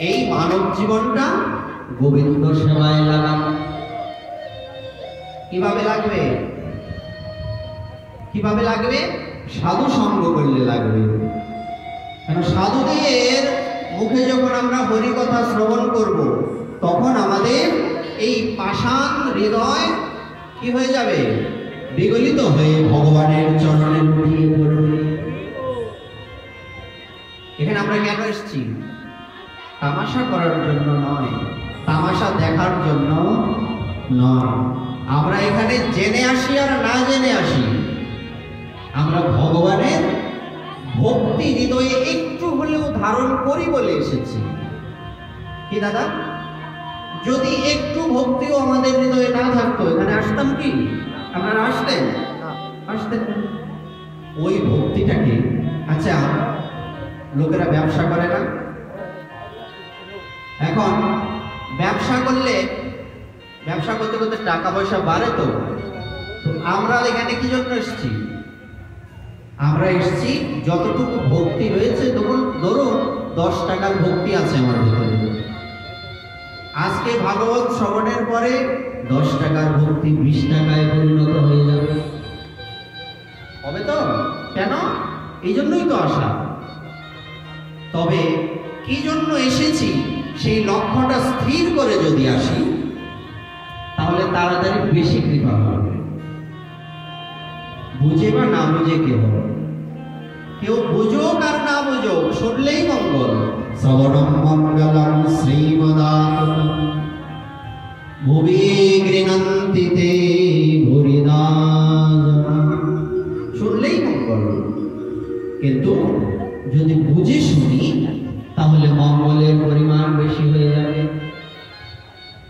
এই মানব জীবনটা গোবিন্দ সেবায় লাগানো। কিভাবে লাগবে? কিভাবে লাগবে? সাধু সঙ্গ করলে লাগবে। কারণ সাধুদের মুখে যখন আমরা হরি কথা শ্রবণ করব, তখন আমাদের এই পাষাণ হৃদয় কি হয়ে যাবে? বিগলিত হয়ে ভগবানের চরণে লুটিয়ে পড়বে। এখানে আমরা কেন এসেছি? তামাশা করার জন্য নয়, তামাশা দেখার জন্য নয়। আমরা এখানে জেনে আসি আর না জেনে আসি, আমরা ভগবানের ভক্তি হৃদয়ে একটু হলেও ধারণ করি বলে এসেছি। কি দাদা, যদি একটু ভক্তিও আমাদের হৃদয়ে না থাকতো, এখানে আসতাম কি? আপনারা আসতেন? আসতেন। ওই ভক্তিটাকে, আচ্ছা লোকেরা ব্যবসা করে না? এখন ব্যবসা করলে, ব্যবসা করতে করতে টাকা পয়সা বাড়ে। তো আমরা এখানে কি জন্য এসেছি? আমরা এসেছি যতটুকু ভক্তি রয়েছে, ধরুন 10 টাকার ভক্তি আছে আমার ভিতরে, আজকে ভাগবত শ্রবণের পরে 10 টাকার ভক্তি 20 টাকায় পরিণত হয়ে যাবে। হবে তো? কেন? এই জন্যই তো আসা। তবে কি জন্য এসেছি সেই লক্ষ্যটা স্থির করে যদি আসি, তাহলে তাড়াতাড়ি বেশি কৃপা হবে। বুঝে বা না বুঝে কেউ বুঝুক আর না বুঝুক, শুনলেই মঙ্গল। শ্রবণম মঙ্গলম শ্রীমদাততম ভুবি গৃহন্তি তে ভুরিদা জনা। শুনলেই মঙ্গল। কিন্তু যদি বুঝে শুনি, তাহলে মঙ্গলের পরিমাণ বেশি হয়ে যাবে।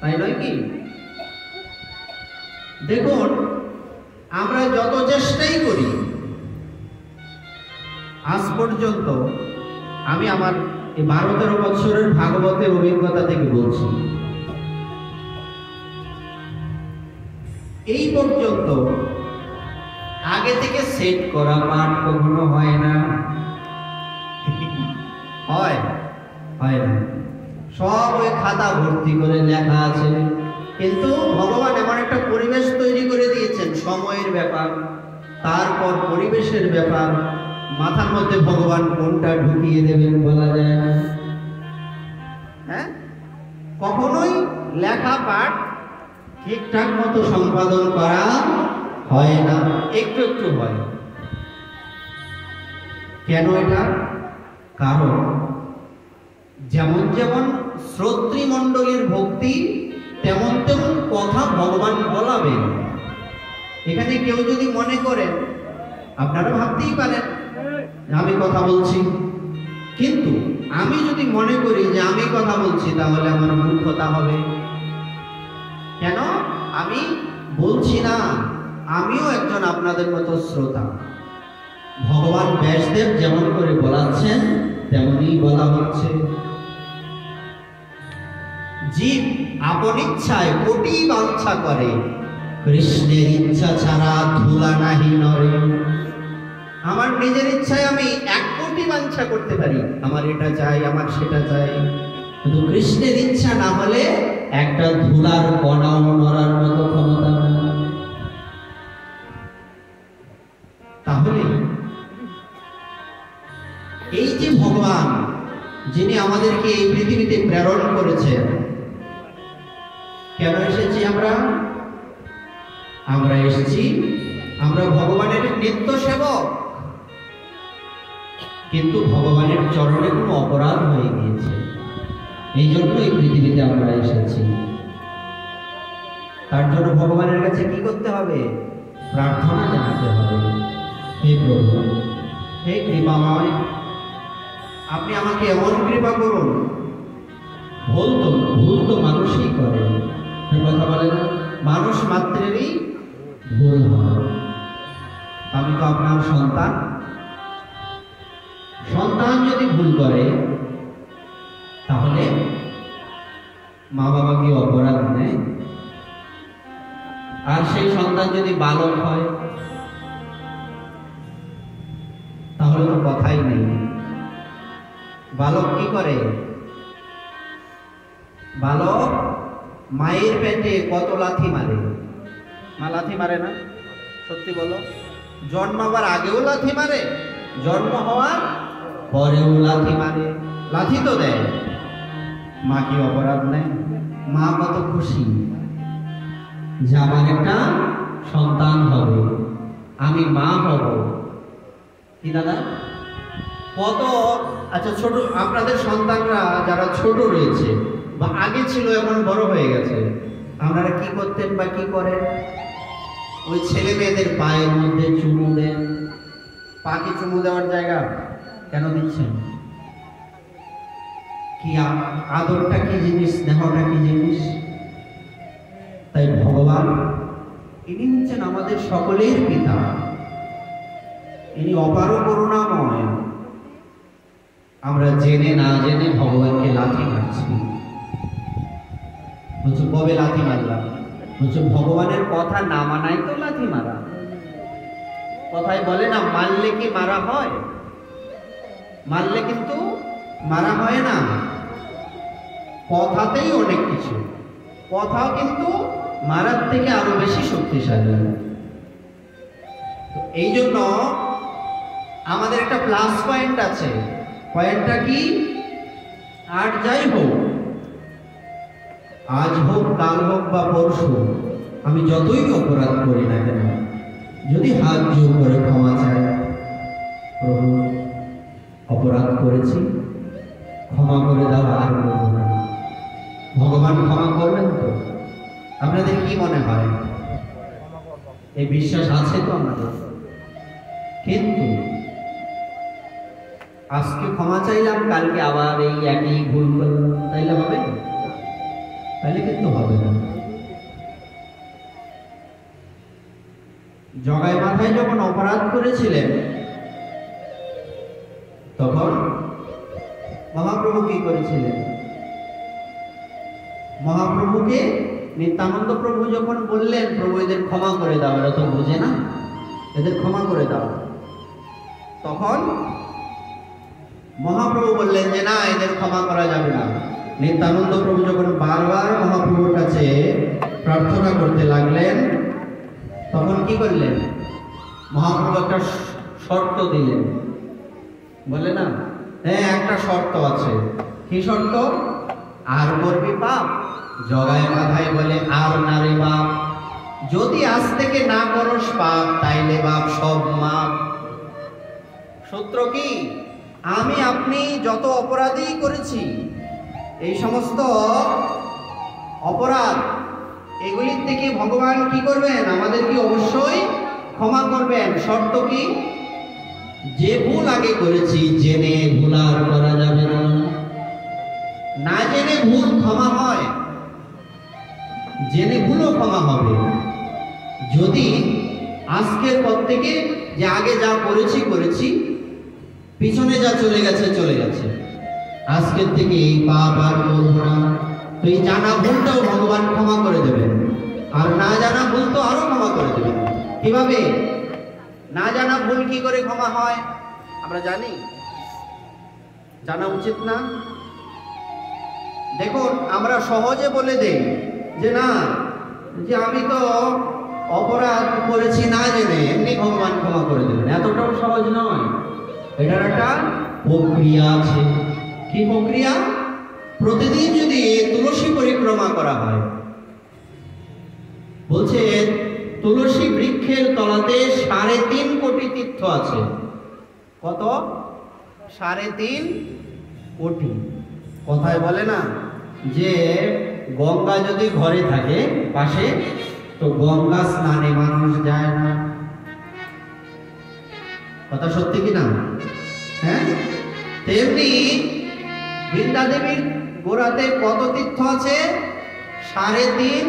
তাই নয় কি? দেখুন, আমরা যত চেষ্টাই করি, আজ পর্যন্ত আমি আমার এই 12-13 বছরের ভাগবতের অভিজ্ঞতা থেকে বলছি, এই পর্যন্ত আগে থেকে সেট করা পাঠ কখনো হয় না। হয়? হয় না। সব ওই খাতা ভর্তি করে লেখা আছে, কিন্তু ভগবান এমন একটা পরিবেশ তৈরি করে দিয়েছেন, সময়ের ব্যাপার, তারপর পরিবেশের ব্যাপার, মাথার মধ্যে ভগবান কোনটা ঢুকিয়ে দেবেন বলা যায় না। হ্যাঁ, কখনোই লেখা পাঠ ঠিকঠাক মতো সম্পাদন করা হয় না, একটু একটু হয়। কেন এটা? কারণ যেমন যেমন শ্রোতৃমণ্ডলীর ভক্তি, তেমন তেমন কথা ভগবান বলাবেন। এখানে কেউ যদি মনে করেন, আপনারা ভাবতেই পারেন আমি কথা বলছি, কিন্তু আমি যদি মনে করি যে আমি কথা বলছি, তাহলে আমার মূর্খতা হবে। কেন? আমি বলছি না, আমিও একজন আপনাদের মতো শ্রোতা। ভগবান ব্যাসদেব যেমন করে বলাচ্ছেন, তেমনই বলা হচ্ছে। জীব আপন ইচ্ছায় কোটি বাঞ্ছা করে, কৃষ্ণের ইচ্ছা ছাড়া ধুলা নাহি নরে। আমার নিজের ইচ্ছায় আমি 1 কোটি বাঞ্ছা করতে পারি, আমার এটা চাই, আমার সেটা চাই, কিন্তু কৃষ্ণের ইচ্ছা না হলে একটা ধুলার কণাও নড়ার মতো ক্ষমতা নেই। তাহলে এই যে ভগবান, যিনি আমাদেরকে এই পৃথিবীতে প্রেরণ করেছেন, কেন এসেছি আমরা? আমরা এসেছি, আমরা ভগবানের নিত্য সেবক, কিন্তু ভগবানের চরণে কোনো অপরাধ হয়ে গিয়েছে, এই জন্য এই পৃথিবীতে আমরা এসেছি। তার জন্য ভগবানের কাছে কি করতে হবে? প্রার্থনা জানাতে হবে, হে প্রভু, হে কৃপাময়, আপনি আমাকে এমন কৃপা করুন। ভুল তো মানুষই করে, কথা বলে না, মানুষ মাত্রেরই ভুল হয়। আমি তো আপনার সন্তান, সন্তান যদি ভুল করে, তাহলে মা বাবা কি অপরাধ নেই? আর সেই সন্তান যদি বালক হয়, তাহলে তো কথাই নেই। বালক কি করে? বালক মায়ের পেটে কত লাথি মারে? মা লাথি মারে না? সত্যি বলো। জন্মাবার আগেও লাথি মারে, জন্ম হওয়ার পরেও লাথি মারে। লাথি তো দেয়, মা কি অপরাধ নেয়? মা কত খুশি যে আমার একটা সন্তান হবে, আমি মা হব। কি দাদা? কত আচ্ছা ছোট আপনাদের সন্তানরা যারা ছোট রয়েছে বা আগে ছিল এখন বড় হয়ে গেছে, আপনারা কি করতেন বা কি করেন? ওই ছেলে মেয়েদের পায়ের মধ্যে চুমু দেন। পা কি চুমু দেওয়ার জায়গা? কেন দিচ্ছেন? কি আদরটা কি জিনিস, স্নেহটা কি জিনিস? তাই ভগবান ইনি হচ্ছেন আমাদের সকলের পিতা, ইনি অপার করুণাময়। আমরা জেনে না জেনে ভগবানকে লাথি মারছি। বলছো কবে লাথি মারলাম? বলছো ভগবানের কথা না মানাই তো লাথি মারা। কথায় বলে না, মারলে কি মারা হয়? মারলে কিন্তু মারা হয় না। কথাতেই অনেক কিছু, কথাও কিন্তু মারার থেকে আরো বেশি শক্তিশালী। এই জন্য আমাদের একটা প্লাস পয়েন্ট আছে। পয়েন্টটা কি? আর যাই হোক, আজ হোক কাল হোক বা পরশু, আমি যতই অপরাধ করি না কেন, যদি হাত জোর করে ক্ষমা চাই, প্রভু অপরাধ করেছি, ক্ষমা করে দাও, আর করব না, ভগবান ক্ষমা করবেন তো? আপনাদের কি মনে হয়? এই বিশ্বাস আছে তো আমাদের? কিন্তু আজকে ক্ষমা চাইলাম, কালকে আবার এই একই ভুল করলাম, তাইলে হবে? তাইলে কিন্তু হবে না। জগাই মাথায় যখন অপরাধ করেছিলেন, তখন মহাপ্রভু কি করেছিলেন? মহাপ্রভুকে নিত্যানন্দ প্রভু যখন বললেন, প্রভু এদের ক্ষমা করে দাও, এরা তো বুঝে না, এদের ক্ষমা করে দাও, তখন মহাপ্রভু বললেন যে না, এদের ক্ষমা করা যাবে না। নিত্যানন্দ প্রভু যখন বারবার মহাপ্রভুর কাছে প্রার্থনা করতে লাগলেন, তখন কি করলেন? মহাপ্রভু একটা শর্ত দিলেন। বলে না, হ্যাঁ একটা শর্ত আছে। কি শর্ত? আর করবি পাপ? জগায় মাথায় বলে, আর না রে বাপ, যদি আজ থেকে না করস পাপ, তাইলে বাপ সব মাপ। সূত্র কি? আমি আপনি যত অপরাধী করেছি, এই সমস্ত অপরাধ, এগুলির থেকে ভগবান কি করবেন? আমাদেরকে অবশ্যই ক্ষমা করবেন। শর্ত কি? যে ভুল আগে করেছি, জেনে ভুল আর করা যাবে না। না জেনে ভুল ক্ষমা হয়, জেনে ভুলও ক্ষমা হবে। যদি আজকের পর থেকে যে আগে যা করেছি, পিছনে যা চলে গেছে, আজকের থেকে এই পাপ আর করব না, তো এই জানা ভুলটাও ভগবান ক্ষমা করে দেবেন, আর না জানা ভুল তো আরো ক্ষমা করে দেবেন। কিভাবে? না জানা ভুল কি করে ক্ষমা হয় আমরা জানি? জানা উচিত না? দেখুন, আমরা সহজে বলে দেই যে না, যে আমি তো অপরাধ করেছি না জেনে, এমনি ভগবান ক্ষমা করে দেবেন। এতটাও সহজ নয়, এটার একটা প্রক্রিয়া আছে। কি প্রক্রিয়া? প্রতিদিন যদি তুলসী পরিক্রমা করা হয়, বলছে তুলসী বৃক্ষের তলাতে 3.5 কোটি তীর্থ আছে। কত? 3.5 কোটি। কথায় বলে না যে গঙ্গা যদি ঘরে থাকে পাশে, তো গঙ্গা স্নানে মানুষ যায় না। কথা সত্যি কিনা? হ্যাঁ, তেমনি বৃন্দাদেবীর গোড়াতে কত তীর্থ আছে? 3.5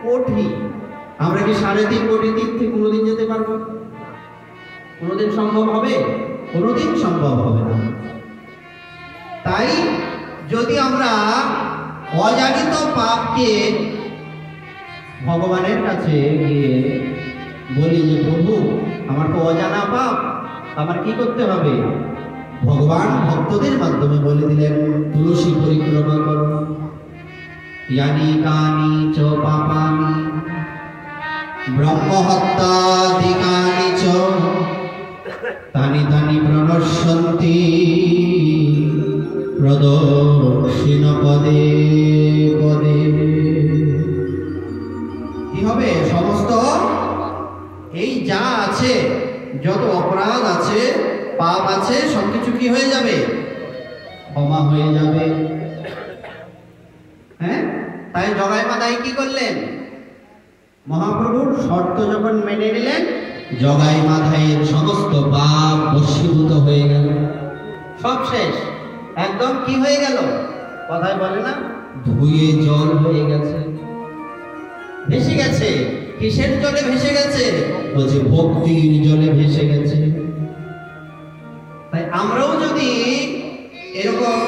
কোটি। আমরা কি 3.5 কোটি তীর্থে কোনোদিন যেতে পারবো? কোনোদিন সম্ভব হবে? কোনোদিন সম্ভব হবে না। তাই যদি আমরা অজানিত পাপকে ভগবানের কাছে গিয়ে বলি যে প্রভু আমার তো অজানা পাপ, আমার কি করতে হবে? ভগবান ভক্তদের মাধ্যমে বলে দিলেন তুলসী পরিক্রমা করো। यानी कानि च पापानि ब्रह्महत्यादिकानि च तानि तानि प्रणश्यन्ति प्रदक्षिण पदे पदे। কি হবে? সমস্ত এই যা আছে, যত অপরাধ আছে, পাপ আছে, সবকিছু কি হয়ে যাবে? ক্ষমা হয়ে যাবে। হ্যাঁ, তাই জগাই মাদাই কি করলেন? মহাপ্রভুর শর্ত যখন মেনে নিলেন, জগাই মাধাইয়ের সমস্ত পাপ বশীভূত হয়ে গেল, সব শেষ, একদম কি হয়ে গেল? কথায় বলে না, ধুয়ে জল হয়ে গেছে, ভেসে গেছে। কিসের জলে ভেসে গেছে? বলছে ভক্তির জলে ভেসে গেছে। তাই আমরাও যদি এরকম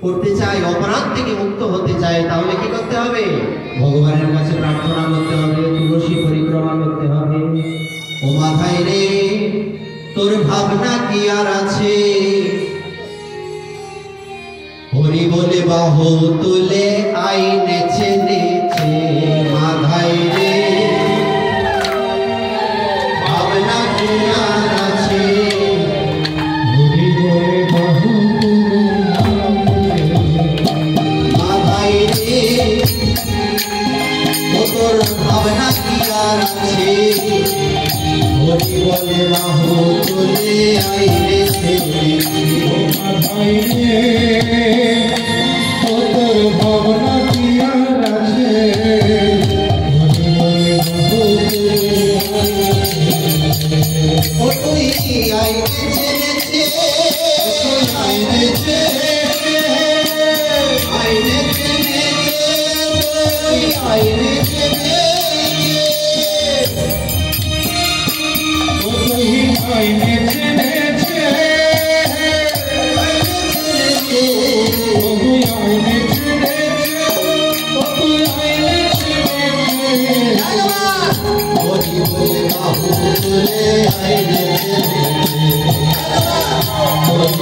করতে চাই, অপরাধ থেকে মুক্ত হতে চাই, তাহলে কি করতে হবে? ভগবানের কাছে প্রার্থনা করতে হবে, তুলসী পরিক্রমা করতে হবে। ও মাথায় রে, তোর ভাবনা কি আর আছে? হরি বলে বাহু তুলে আই নেচে নেচে, মাথায় রে ভাবনা কি আর আছে? হরি বলে বাহু তোর ভাবনা কি আর আছে? হরি বলে বাহু তুলে আইরে তোর ভাবনা কি আর আছে? ও তুই আইরে চেনেছে, আইরে চেনেছে, আইরে চেনেছে, আইরে চেনেছে, ও তুই আইরে চেনেছে, আইরে চেনেছে, ও তুই আইরে চেনেছে, ও তুই আইরে চেনেছে। হরি বলে বাহু তুলে আইরে চেনেছে, হরি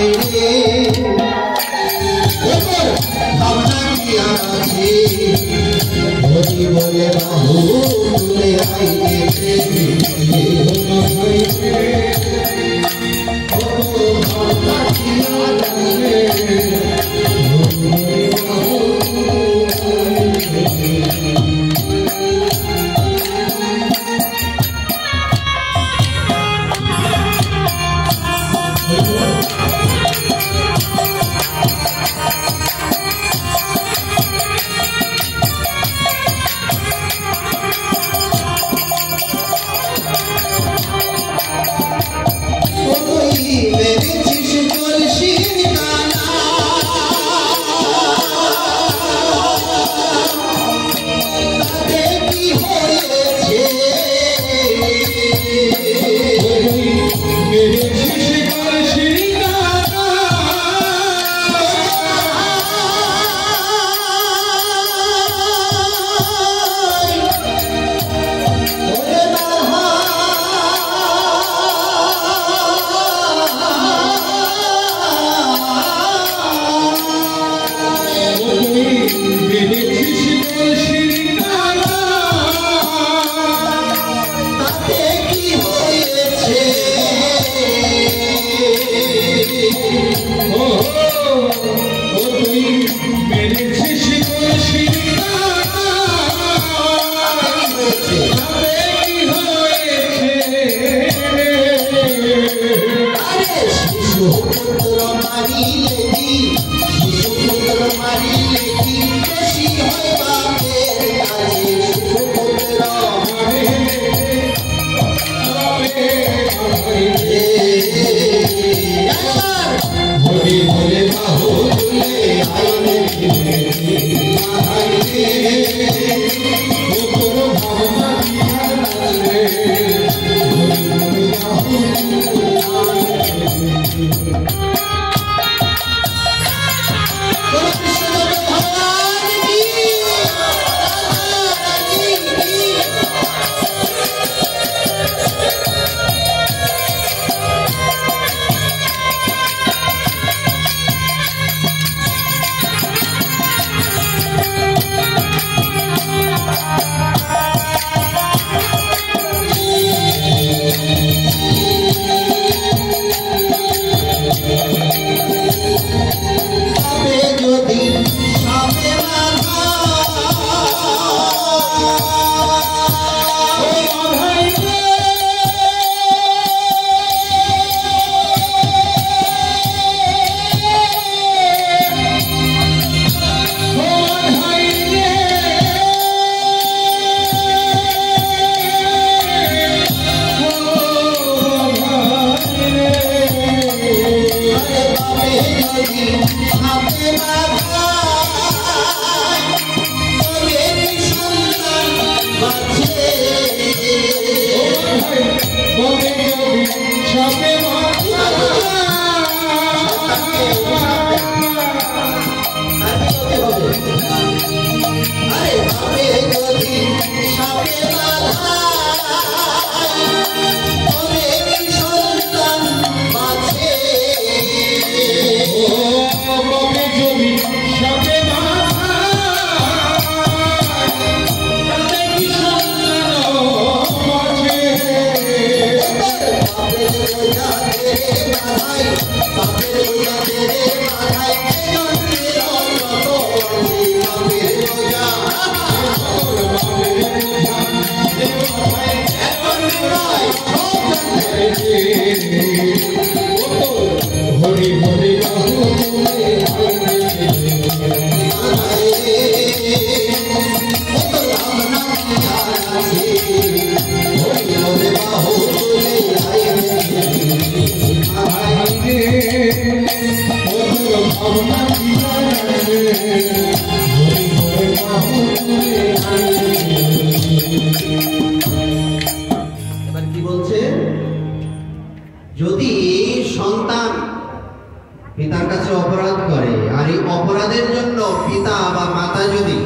আইরে ভাবনা কি আর আছে? হরি বলে বাহু তুলে আইরে ভাবনা কি আর আছে? যদি সন্তান পিতার কাছে অপরাধ করে আর এই অপরাধের জন্য পিতা বা মাতা যদি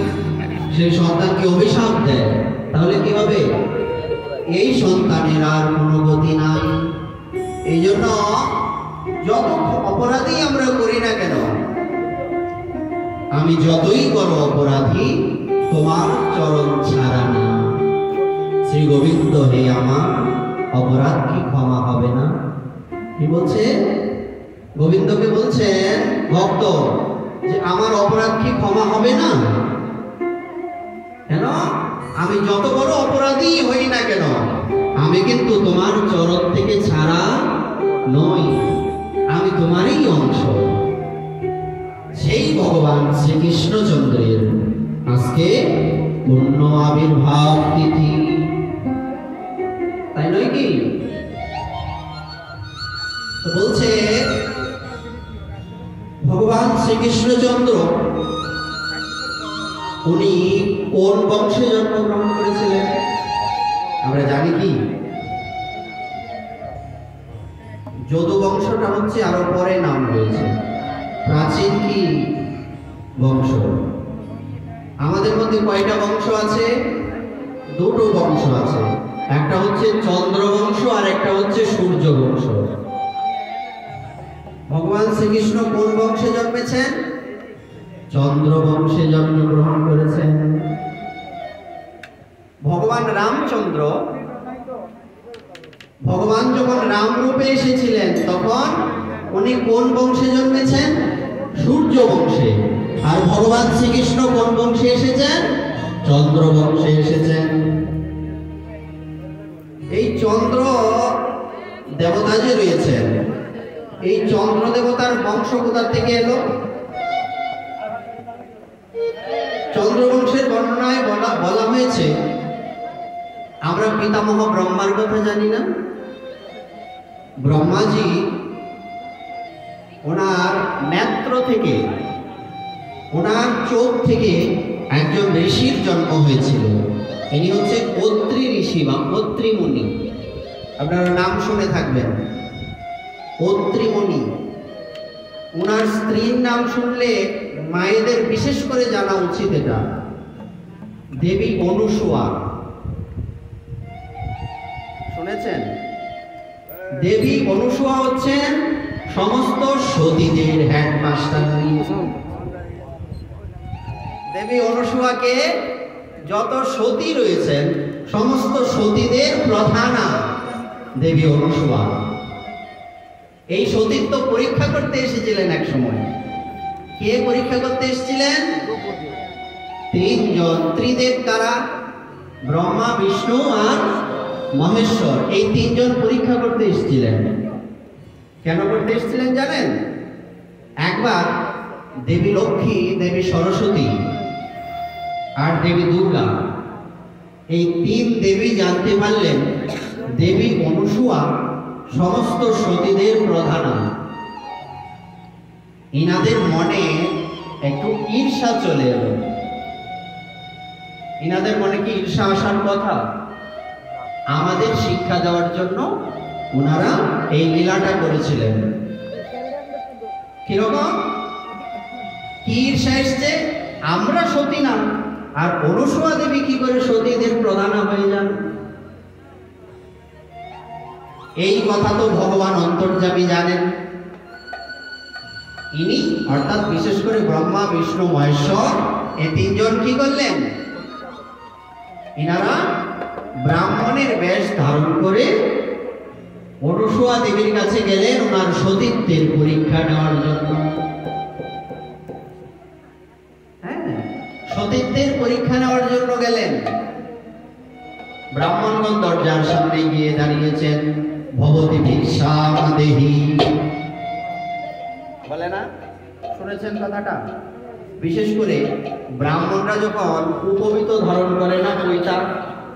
সেই সন্তানকে অভিশাপ দেয় তাহলে কি হবে? এই সন্তানের আর কোনো গতি নাই। এই জন্য যত অপরাধী আমরা করি না কেন, আমি যতই করো অপরাধী তোমার চরণ ছাড়া না। শ্রী গোবিন্দ হে আমার অপরাধ কি ক্ষমা হবে না? কি বলছে? গোবিন্দকে বলছেন ভক্ত যে আমার অপরাধ কি ক্ষমা হবে না? কেন? আমি যত বড় অপরাধী হই না কেন, আমি কিন্তু তোমার চরণ থেকে ছাড়া নই, আমি তোমারই অংশ। সেই ভগবান শ্রীকৃষ্ণচন্দ্রের আজকে পূর্ণ আবির্ভাব তিথি, তাই নয় কি? বলছে ভগবান শ্রীকৃষ্ণচন্দ্র উনি কোন বংশে জন্মগ্রহণ করেছিলেন আমরা জানি কি? যদু বংশটা হচ্ছে আরো পরে নাম রয়েছে, প্রাচীন কি বংশ। আমাদের মধ্যে কয়টা বংশ আছে? দুটো বংশ আছে, একটা হচ্ছে চন্দ্র বংশ আর একটা হচ্ছে সূর্য বংশ। ভগবান শ্রীকৃষ্ণ কোন বংশে জন্মেছেন? চন্দ্র বংশে জন্মগ্রহণ করেছেন। ভগবান রামচন্দ্র, ভগবান যখন রাম রূপে এসেছিলেন তখন উনি কোন বংশে জন্মেছেন? সূর্য বংশে। আর ভগবান শ্রীকৃষ্ণ কোন বংশে এসেছেন? চন্দ্র বংশে এসেছেন। এই চন্দ্র দেবতা যে রয়েছেন, এই চন্দ্র দেবতার বংশ কোথা থেকে এলো? চন্দ্রবংশের বর্ণনায় বলা হয়েছে, আমরা পিতামহ ব্রহ্মার কথা জানি না? ব্রহ্মাজি ওনার নেত্র থেকে, ওনার চোখ থেকে একজন ঋষির জন্ম হয়েছিল। ইনি হচ্ছে অত্রি ঋষি বা অত্রি মুনি। আপনারা নাম শুনে থাকবেন, অত্রি মুনি। ওনার স্ত্রীর নাম শুনলে মায়েদের বিশেষ করে জানা উচিত, এটা দেবী অনুসুয়া। শুনেছেন? দেবী অনুসুয়া হচ্ছেন সমস্ত সতীদের হেডমাস্টার। দেবী অনুসুয়াকে যত সতী রয়েছেন সমস্ত সতীদের প্রধানা দেবী অনুসুয়া। এই সতীত্ব পরীক্ষা করতে এসেছিলেন এক সময়। কে পরীক্ষা করতে এসেছিলেন? তিনজন ত্রিদেব কারা? ব্রহ্মা, বিষ্ণু আর মহেশ্বর। এই তিনজন পরীক্ষা করতে এসেছিলেন। কেন করতে এসেছিলেন জানেন? একবার দেবী লক্ষ্মী, দেবী সরস্বতী আর দেবী দুর্গা, এই তিন দেবী জানতে পারলেন দেবী অনুসুয়া সমস্ত সতীদের প্রধানা। ইনাদের মনে একটু ঈর্ষা চলে এলো। ইনাদের মনে কি ঈর্ষা আসার কথা? আমাদের শিক্ষা দেওয়ার জন্য ওনারা এই লীলাটা করেছিলেন। কিরকম কি ঈর্ষা এসছে? আমরা সতী না, আর অনুসূয়া দেবী কি করে সতীদের প্রধানা হয়ে যান? এই কথা তো ভগবান অন্তর্যামী জানেন। ইনি অর্থাৎ বিশেষ করে ব্রহ্মা, বিষ্ণু, মহেশ্বর এই তিনজন কি করলেন? ইনারা ব্রাহ্মণের বেশ ধারণ করে অনুসূয়া দেবীর কাছে গেলেন ওনার সতীত্বের পরীক্ষা নেওয়ার জন্য। হ্যাঁ, সতীত্বের পরীক্ষা নেওয়ার জন্য গেলেন। ব্রাহ্মণগণ দরজার সামনে গিয়ে দাঁড়িয়েছেন। ভবতি ভিক্ষাম দেহি বলে না, শুনেছেন কথাটা? বিশেষ করে ব্রাহ্মণরা যখন উপবিত ধারণ করে না পৈতা,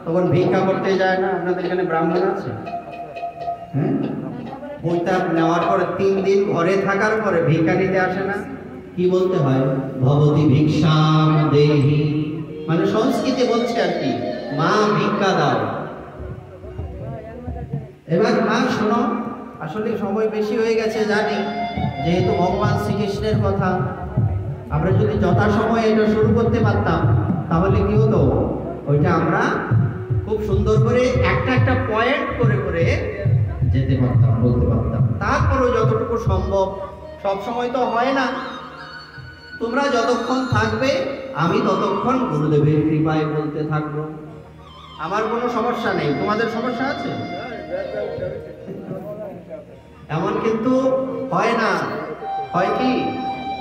তখন ভিক্ষা করতে যায় না। আপনাদের এখানে ব্রাহ্মণ আছে? হ্যাঁ, পৈতা নেওয়ার পরে 3 দিন ঘরে থাকার পরে ভিক্ষা নিতে আসে না? কি বলতে হয়? ভবতি ভিক্ষাম দেহি, মানে সংস্কৃতে বলছে আর কি, মা ভিক্ষা দাও। এবার মা শোনো, আসলে সময় বেশি হয়ে গেছে জানি, যেহেতু ভগবান শ্রীকৃষ্ণের কথা, আমরা যদি যথাসময়ে এটা শুরু করতে পারতাম তাহলে কি হতো, ওইটা আমরা খুব সুন্দর করে একটা একটা পয়েন্ট করে করে যেতে পারতাম, বলতে পারতাম। তারপরেও যতটুকু সম্ভব, সব সময় তো হয় না। তোমরা যতক্ষণ থাকবে আমি ততক্ষণ গুরুদেবের কৃপায় বলতে থাকবো। আমার কোনো সমস্যা নেই। তোমাদের সমস্যা আছে? এমন কিন্তু হয় না। হয় কি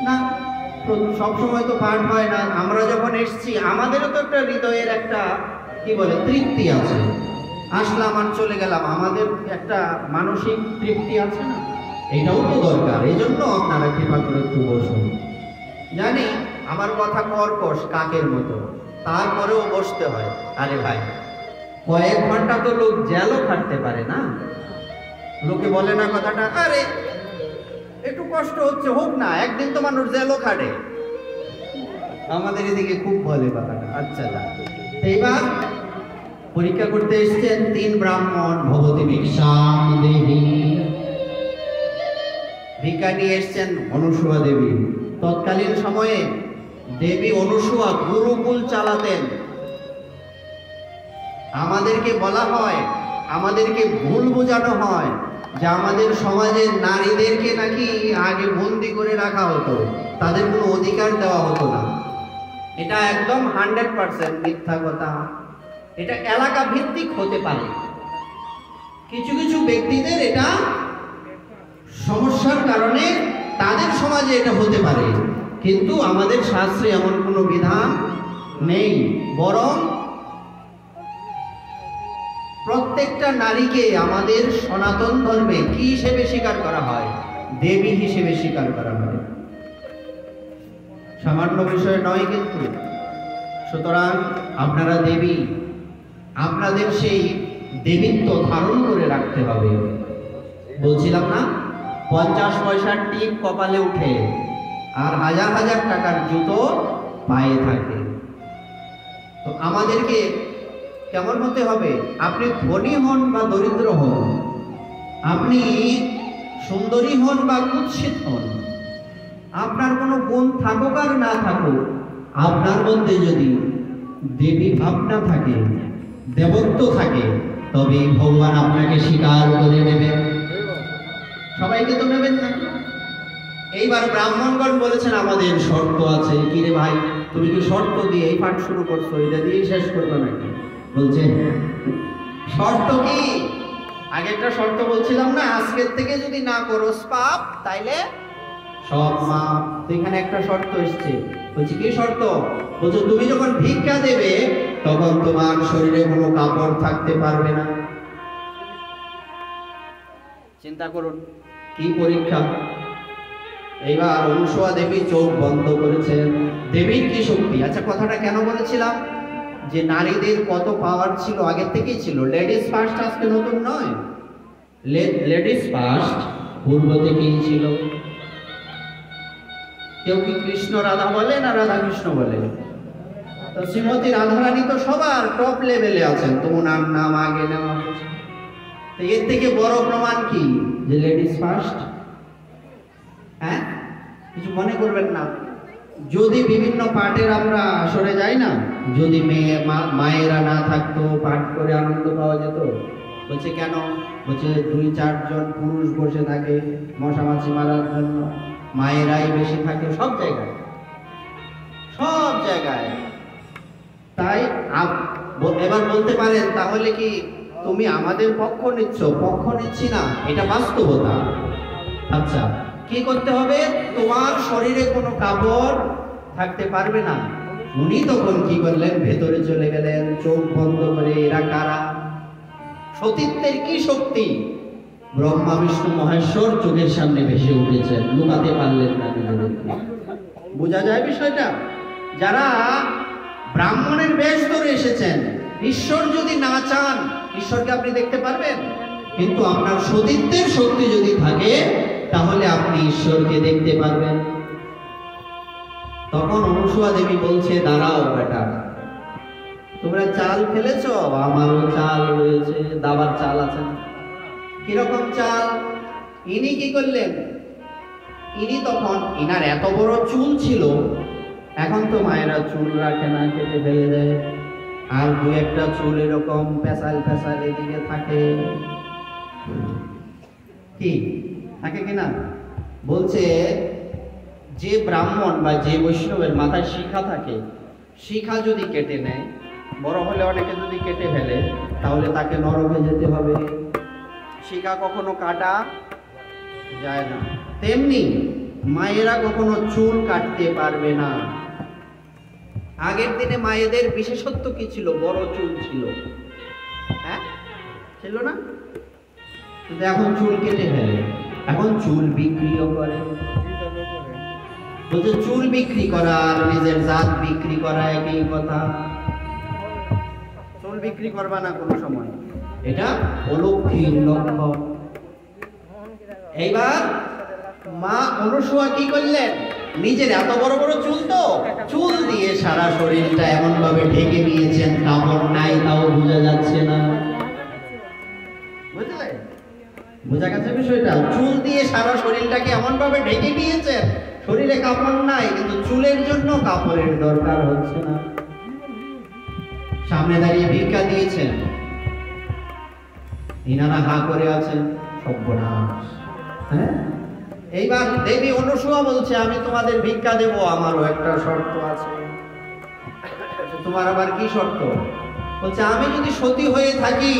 না, সব সময় তো পাঠ হয় না। আমরা যখন এসছি আমাদেরও তো একটা হৃদয়ের একটা কি বলে তৃপ্তি আছে। আসলাম আর চলে গেলাম, আমাদের একটা মানসিক তৃপ্তি আছে না? এটাও তো দরকার। এই জন্য আপনারা কৃপা করে একটু বসুন। জানি আমার কথা কর্কশ, কাকের মতো, তারপরেও বসতে হয়। আরে ভাই, কয়েক ঘন্টা তো লোক জেলও খাটতে পারে না। লোকে বলে না কথাটা, আরে একটু কষ্ট হচ্ছে, হোক না, একদিন তো মানুষ জেলও খাটে। আমাদের এদিকে খুব বলে কথাটা। আচ্ছা, এইবার পরীক্ষা করতে এসেছেন 3 ব্রাহ্মণ। ভবতি ভিক্ষাম দেহি, ভিক্ষা নিয়ে এসছেন অনুসূয়া দেবী। তৎকালীন সময়ে দেবী অনুসূয়া গুরুকুল চালাতেন। আমাদেরকে বলা হয়, আমাদেরকে ভুল বোঝানো হয় যে আমাদের সমাজের নারীদেরকে নাকি আগে বন্দি করে রাখা হতো, তাদের কোনো অধিকার দেওয়া হতো না। এটা একদম 100% মিথ্যা কথা। এটা এলাকা ভিত্তিক হতে পারে, কিছু কিছু ব্যক্তিদের এটা সমস্যার কারণে তাদের সমাজে এটা হতে পারে, কিন্তু আমাদের শাস্ত্রে এমন কোনো বিধান নেই। বরং প্রত্যেকটা নারীকে আমাদের সনাতন ধর্মে কি হিসেবে স্বীকার করা হয়? দেবী হিসেবে স্বীকার করা হয়। সামান্য বিষয় নয় কিন্তু। সুতরাং আপনারা দেবী, আপনাদের সেই দেবীত্ব ধারণ করে রাখতে হবে। বলছিলাম না, 50 পয়সার টিপ কপালে উঠে আর হাজার হাজার টাকার জুতো পায়ে থাকে। তো আমাদেরকে কেমন হতে হবে? আপনি ধনী হন বা দরিদ্র হন, আপনি সুন্দরী হন বা কুৎসিত হন, আপনার কোনো গুণ থাকুক আর না থাকুক, আপনার মধ্যে যদি দেবী ভাবনা থাকে, দেবত্ব থাকে, তবে ভগবান আপনাকে স্বীকার করে নেবেন। সবাইকে তো নেবেন না। এইবার ব্রাহ্মণগণ বলেছেন আমাদের শর্ত আছে। কি রে ভাই, তুমি কি শর্ত দিয়ে এই পাঠ শুরু করছো? এটা দিয়েই শেষ করবে নাকি? বলছেন শর্ত কি? আগেরটা শর্ত বলছিলাম না, আজকের থেকে যদি না করো পাপ, তাইলে সব মাপ। তো এখানে একটা শর্ত এসছে। বলছি কি শর্ত? বলছো তুমি যখন ভিক্ষা দেবে তখন তোমার শরীরে কোনো কাপড় থাকতে পারবে না। চিন্তা করুন কি পরীক্ষা। এইবার অনুসূয়া দেবী চোখ বন্ধ করেছেন। দেবীর কি শক্তি! আচ্ছা, কথাটা কেন বলেছিলাম যে নারীদের কত পাওয়ার ছিল, আগের থেকেই ছিল। লেডিস ফার্স্ট আজকে নতুন নয়, লেডিস ফার্স্ট পূর্ব থেকেই ছিল। কেউ কি কৃষ্ণ রাধা বলে না রাধা কৃষ্ণ বলে? তো শ্রীমতী রাধারানী তো সবার টপ লেভেলে আছেন, তো ওনার নাম আগে নেওয়া হচ্ছে। তো এর থেকে বড় প্রমাণ কি যে লেডিস ফার্স্ট? হ্যাঁ, কিছু মনে করবেন না। যদি বিভিন্ন পাঠের আমরা আসরে যাই না, যদি মায়েরা না থাকতো পাঠ করে আনন্দ পাওয়া যেত? বলছে কেন? বলছে 2-4 জন পুরুষ বসে থাকে মশা মাছি মারার জন্য, মায়েরাই বেশি থাকে সব জায়গায়, সব জায়গায়। তাই এবার বলতে পারেন তাহলে কি তুমি আমাদের পক্ষ নিচ্ছ? পক্ষ নিচ্ছি না, এটা বাস্তবতা। আচ্ছা, কি করতে হবে? তোমার শরীরে কোনো কাপড় থাকতে পারবে না। উনি তখন কি করলেন? ভেতরে চলে গেলেন, চোখ বন্ধ করে। এরা কারা? সতীত্বের কি শক্তি! ব্রহ্মা বিষ্ণু মহেশ্বর চোখের সামনে ভেসে উঠেছেন, লুকাতে পারলেন না নিজেদেরকে। বোঝা যায় বিষয়টা? যারা ব্রাহ্মণের বেশ ধরে এসেছেন, ঈশ্বর যদি না চান ঈশ্বরকে আপনি দেখতে পারবেন, কিন্তু আপনার সতীত্বের শক্তি যদি থাকে তাহলে আপনি ঈশ্বরকে দেখতে পারবেন। তখন অনুসুয়া দেবী বলছে, দাঁড়াও বেটা, তোমরা চাল ফেলেছ, আমারও চাল রয়েছে, দাবার চাল আছে। কিরকম চাল? ইনি কি করলেন? ইনি তখন, ইনার এত বড় চুল ছিল, এখন তো মায়েরা চুল রাখে না, কেটে ফেলে দেয়, আর 2-1টা চুল এরকম পেশাল পেশাল এদিকে থাকে, কি থাকে কিনা? বলছে যে ব্রাহ্মণ বা যে বৈষ্ণবের মাথায় শিখা থাকে, শিখা যদি কেটে নেয়, বড় হলে অনেকে যদি কেটে ফেলে, তাহলে তাকে নরকে যেতে হবে। শিখা কখনো কাটা যায় না। তেমনি মায়েরা কখনো চুল কাটতে পারবে না। আগের দিনে মায়েদের বিশেষত্ব কি ছিল? বড় চুল ছিল, হ্যাঁ ছিল না? কিন্তু এখন চুল কেটে ফেলে, এখন চুল বিক্রিও করে। বলছে চুল বিক্রি করা আর নিজের জাত বিক্রি করা একই কথা। চুল বিক্রি করবা না কোনো সময়, এটা অলৌকিক লক্ষণ। এইবার মা অনুসুয়া কি করলেন? নিজের এত বড় বড় চুল, তো চুল দিয়ে সারা শরীরটা এমন ভাবে ঢেকে নিয়েছেন, কাপড় নাই তাও বোঝা যাচ্ছে না। বুঝলে? বোঝা গেছে বিষয়টা? চুল দিয়ে সারা শরীরটাকে এমন ভাবে ঢেকে নিয়েছেন, শরীরে কাপড় নাই কিন্তু চুলের জন্য কাপড়ের দরকার হচ্ছে না। সামনে দাঁড়িয়ে ভিক্ষা দিয়েছেন, ইনারা হা করে আছেন, সর্বনাশ। হ্যাঁ, এইবার দেবী অনুসুয়া বলছে, আমি তোমাদের ভিক্ষা দেব, আমারও একটা শর্ত আছে। তোমার আবার কি শর্ত? বলছে আমি যদি সতী হয়ে থাকি,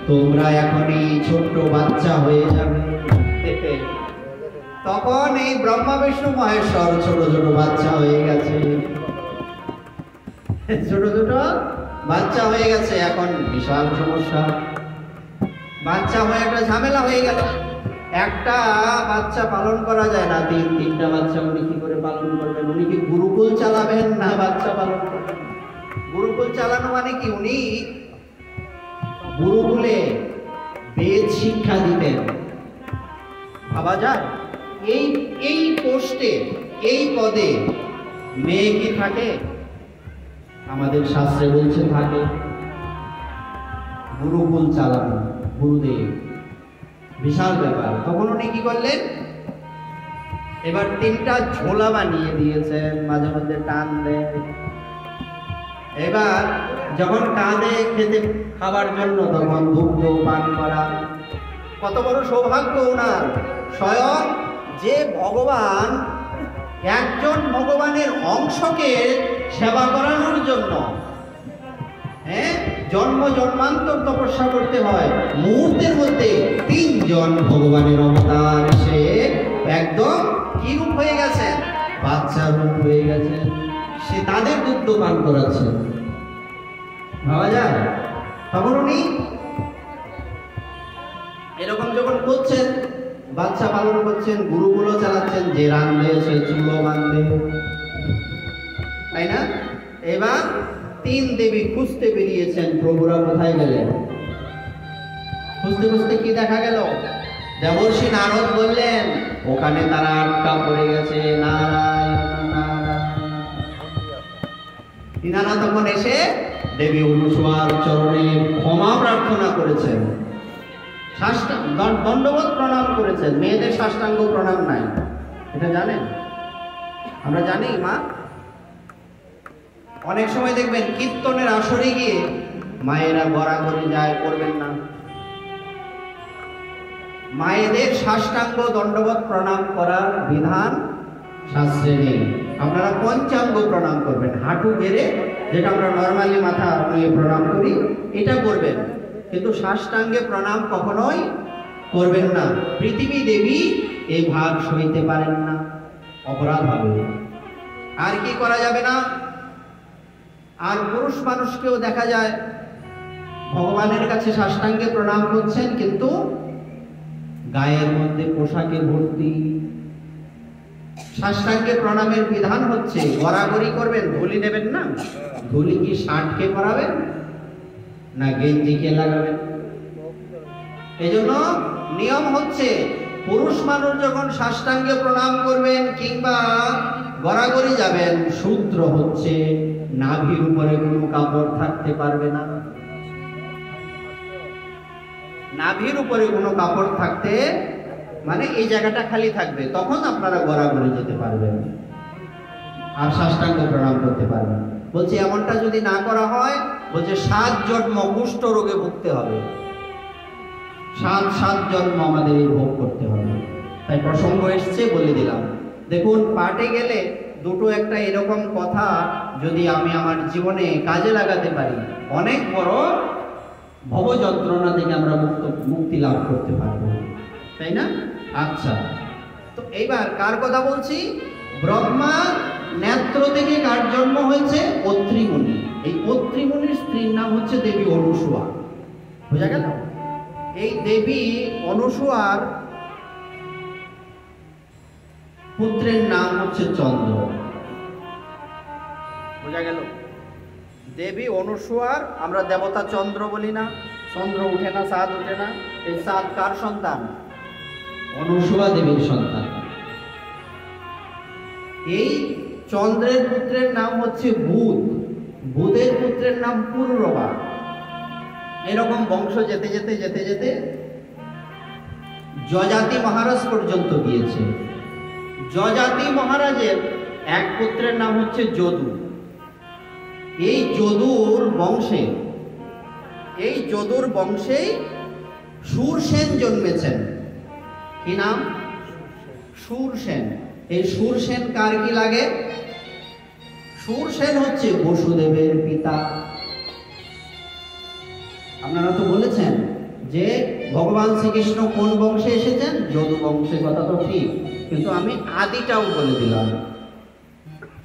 তোমরা এখনই ছোট্ট বাচ্চা হয়ে যাবে। তখন এই ব্রহ্মা বিষ্ণু মহেশ্বর ছোট ছোট বাচ্চা হয়ে গেছে, ছোট ছোট বাচ্চা হয়ে গেছে। এখন বিশাল সমস্যা, বাচ্চা হয়ে একটা ঝামেলা হয়ে গেল। একটা বাচ্চা পালন করা যায় না, 3-3টা বাচ্চা উনি কি করে পালন করবেন? উনি কি গুরুকুল চালাবেন না বাচ্চা পালন করবেন? গুরুকুল চালানো মানে কি? উনি গুরুকুলে বেদ শিক্ষা দিতেন। ভাবা যায়? এই পোস্টে, এই পদে মেয়ে কি থাকে? আমাদের শাস্ত্রে বলছে থাকে। গুরুকুল চালানো, গুরুদেব, বিশাল ব্যাপার। তখন উনি কি করলেন? এবার 3টা ঝোলা বানিয়ে দিয়েছেন, মাঝে মধ্যে টান দেয়। এবার যখন কাঁদে খেতে খাবার জন্য, তখন দুগ্ধ পান করা। কত বড় সৌভাগ্য ওনার! স্বয়ং যে ভগবান, একজন ভগবানের অংশকে সেবা করানোর জন্য জন্ম জন্মান্তর তপস্যা করতে হয়, মুহূর্তের মধ্যে 3 জন ভগবানের অবতার সে একদম কি রূপ হয়ে গেছেন? বাচ্চা রূপ হয়ে গেছেন। সে তাদের দুগ্ধ পান করাচ্ছেন। ভাবা যায়? তখন উনি এরকম যখন করছেন, বাচ্চা পালন করছেন, গুরুগুলো চালাচ্ছেন, যে রাঁধবে সে চুলো বাঁধবে, তাই না? এবার 3 দেবী খুঁজতে বেরিয়েছেন, প্রভুরা কোথায় গেলেন? খুঁজতে খুঁজতে কি দেখা গেল? দেবর্ষি নারদ বললেন, ওখানে তারা আটকা পড়ে গেছে। নারায়ণ নারায়ণ। তিনারা তখন এসে দেবী অনুসূয়ার চরণে ক্ষমা প্রার্থনা করেছেন, দণ্ডবোধ প্রণাম করেছেন। মেয়েদের সাষ্টাঙ্গ প্রণাম নাই, এটা জানেন? আমরা জানি মা। অনেক সময় দেখবেন কীর্তনের আসরে গিয়ে মায়েরা গড়াগড়ি যায়, করবেন না। মায়েদের সাষ্টাঙ্গ দণ্ডবোধ প্রণাম করার বিধান শাস্ত্রে নেই। আপনারা পঞ্চাঙ্গ প্রণাম করবেন, হাঁটু গেড়ে, যেটা আমরা নর্মালি মাথা নিয়ে প্রণাম করি, এটা করবেন। কিন্তু সাষ্টাঙ্গে প্রণাম কখনোই করবেন না। পৃথিবী দেবী এই ভাগ সইতে পারেন না, অপরাধ হবে। আর কি করা যাবে না? আর পুরুষ মানুষকেও দেখা যায় ভগবানের কাছে সাষ্টাঙ্গে প্রণাম করছেন, কিন্তু গায়ের মধ্যে পোশাকে ভর্তি। সাষ্টাঙ্গে প্রণামের বিধান হচ্ছে গড়াগড়ি করবেন, ধুলি নেবেন না। ধুলি কি শার্টকে পরাবেন না গেঞ্জিকে লাগাবেন? এই জন্য নিয়ম হচ্ছে পুরুষ মানুষ যখন সাষ্টাঙ্গে প্রণাম করবেন কিংবা গড়াগড়ি যাবেন, সূত্র হচ্ছে নাভির উপরে কোনো কাপড় থাকতে পারবে না। নাভির উপরে কোনো কাপড় থাকতে মানে এই জায়গাটা খালি থাকবে, তখন আপনারা গড়াগড়ি যেতে পারবেন আর সাষ্টাঙ্গ প্রণাম করতে পারবেন। বলছে এমনটা যদি না করা হয়, বলছে 7 জন্ম কুষ্ঠ রোগে ভুগতে হবে। 7 জন্ম আমাদের এই ভোগ করতে হবে। তাই প্রসঙ্গ এসছে বলে দিলাম। দেখুন, পাঠে গেলে দুটো একটা এরকম কথা যদি আমি আমার জীবনে কাজে লাগাতে পারি, অনেক বড় ভব যন্ত্রণা থেকে আমরা মুক্তি লাভ করতে পারবো, তাই না? আচ্ছা, তো এইবার কার কথা বলছি? ব্রহ্মা নেত্র থেকে কার জন্ম হয়েছে? অত্রিমুনি। এই অত্রিমুনির স্ত্রীর নাম হচ্ছে দেবী অনুসূয়া। বোঝা গেল? এই দেবী অনুসূয়ার পুত্রের নাম হচ্ছে চন্দ্র। বোঝা গেল? দেবী অনুসূয়ার আমরা দেবতা চন্দ্র বলি না? চন্দ্র উঠে না, চাঁদ উঠে না। এই চাঁদ কার সন্তান? অনুসূয়া দেবীর সন্তান। এই চন্দ্রের পুত্রের নাম হচ্ছে বুধ, বুধের পুত্রের নাম পুরুরবা। এরকম বংশ যেতে যেতে যেতে যেতে যজাতি মহারাজ পর্যন্ত গিয়েছে। যজাতি মহারাজের এক পুত্রের নাম হচ্ছে যদু। এই যদুর বংশেই শূরসেন জন্মেছেন। কি নাম? শূরসেন। এই শূরসেন কার কি লাগে? শূরসেন হচ্ছে বসুদেবের পিতা। আপনারা তো বলেছেন যে ভগবান শ্রীকৃষ্ণ কোন বংশে এসেছেন? যদু বংশে। কথা তো ঠিক, কিন্তু আমি আদিটাও বলে দিলাম।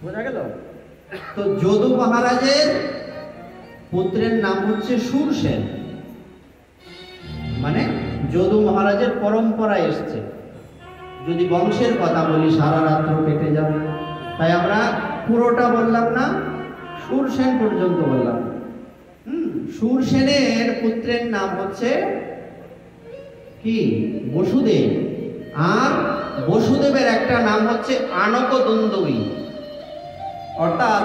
বোঝা গেল? তো যদু মহারাজের পুত্রের নাম হচ্ছে শূরসেন, মানে যদু মহারাজের পরম্পরায় এসছে। যদি বংশের কথা বলি সারা রাত্র কেটে যাবে, তাই আমরা পুরোটা বললাম না, শূরসেন পর্যন্ত বললাম। শূরসেনের পুত্রের নাম হচ্ছে কি? বসুদেব। আর বসুদেবের একটা নাম হচ্ছে আনকদন্দী। অর্থাৎ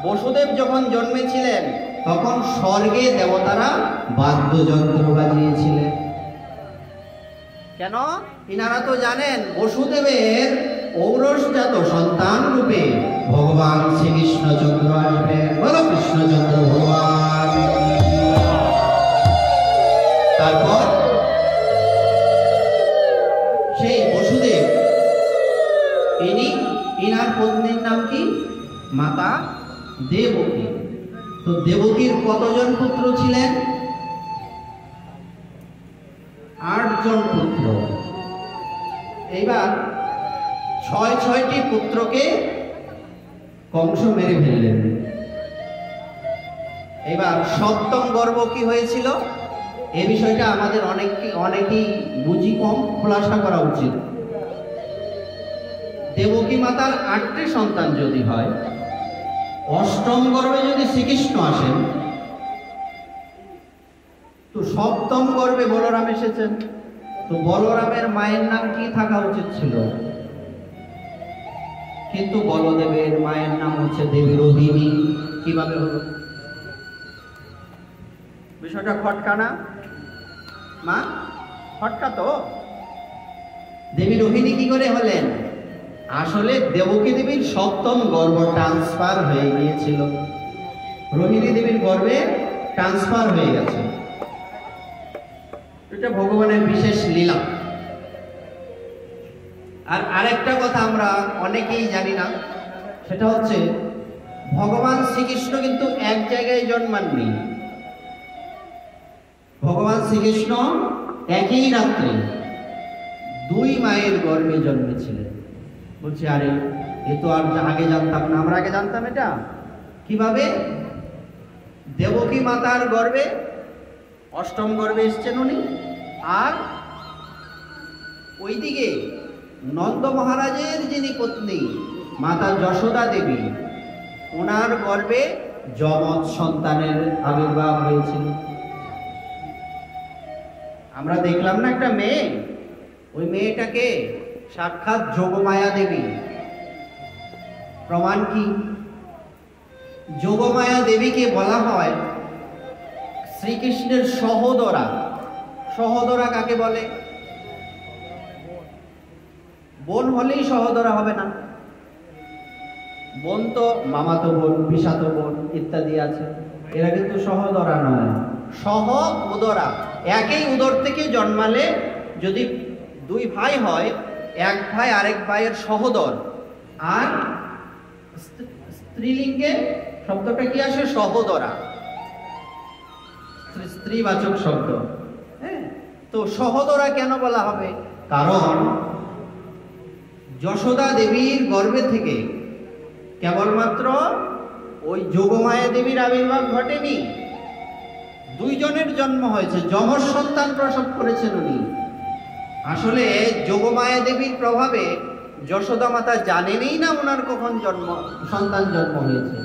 বসুদেব যখন জন্মেছিলেন তখন স্বর্গে দেবতারা বাদ্যযন্ত্র বাজিয়েছিলেন। কেন? ইনারা তো জানেন বসুদেবের ঔরসজাত সন্তান রূপে ভগবান শ্রীকৃষ্ণচন্দ্র আসবেন। বলো কৃষ্ণচন্দ্র ভগবান। তারপর সেই বসুদেব, ইনার পত্নীর নাম কি? মাতা দেবকী। তো দেবকীর কতজন পুত্র ছিলেন? 8 জন পুত্র। এইবার 6টি পুত্রকে কংস মেরে ফেললেন। এবার 7ম গর্ভ কি হয়েছিল? এই বিষয়টা আমাদের অনেকেই বুঝি কম, খোলাসা করা উচিত। দেবকী মাতার 8টি সন্তান যদি হয়, 8ম গর্ভে যদি শ্রীকৃষ্ণ আসেন, তো 7ম গর্ভে বলরাম এসেছেন। তো বলরামের মায়ের নাম কি থাকা উচিত ছিল? কিন্তু বলদেবের মায়ের নাম হচ্ছে দেবী রোহিণী। কিভাবে হলো? বিষয়টা খটকা না মা? খটকা তো। দেবী রোহিণী কি করে হলেন? আসলে দেবকী দেবীর সপ্তম গর্ভ ট্রান্সফার হয়ে গিয়েছিল, রোহিণী দেবীর গর্ভে ট্রান্সফার হয়ে গেছে। এটা ভগবানের বিশেষ লীলা। আর আরেকটা কথা আমরা অনেকেই জানি না, সেটা হচ্ছে ভগবান শ্রীকৃষ্ণ কিন্তু এক জায়গায় জন্মাননি। ভগবান শ্রীকৃষ্ণ একই রাত্রে দুই মায়ের গর্ভে জন্মেছিলেন। বলছি আরে এ তো আর আগে জানতাম না। আমরা আগে জানতাম এটা কিভাবে? দেবকী মাতার গর্ভে অষ্টম গর্ভে এসছেন উনি, আর ওইদিকে নন্দ মহারাজের যিনি পত্নী মাতা যশোদা দেবী, ওনার গর্ভে যমজ সন্তানের আবির্ভাব হয়েছিল। আমরা দেখলাম না একটা মেয়ে, ওই মেয়েটাকে সাক্ষাৎ যোগমায়া দেবী। প্রমাণ কি? যোগমায়া দেবীকে বলা হয় শ্রীকৃষ্ণের সহোদরা। সহোদরা কাকে বলে? বোন হলেই সহোদরা হবে না। বোন তো মামাতো বোন, পিসাতো বোন ইত্যাদি আছে, এরা কিন্তু সহোদরা নয়, সহ উদরা। একই উদর থেকে জন্মালে যদি দুই ভাই হয়, এক ভাই আরেক ভাইয়ের সহোদর। আর স্ত্রীলিঙ্গে শব্দটা কি আসে? সহোদরা, স্ত্রীবাচক শব্দ। হ্যাঁ, তো সহোদরা কেন বলা হবে? কারণ যশোদা দেবীর গর্ভে থেকে কেবলমাত্র ওই যোগমায়া দেবীর আবির্ভাব ঘটেনি, দুইজনের জন্ম হয়েছে, যমজ সন্তান প্রসব করেছেন উনি। আসলে যোগমায়া দেবীর প্রভাবে যশোদা মাতা জানেনই না ওনার কখন সন্তান জন্ম হয়েছে।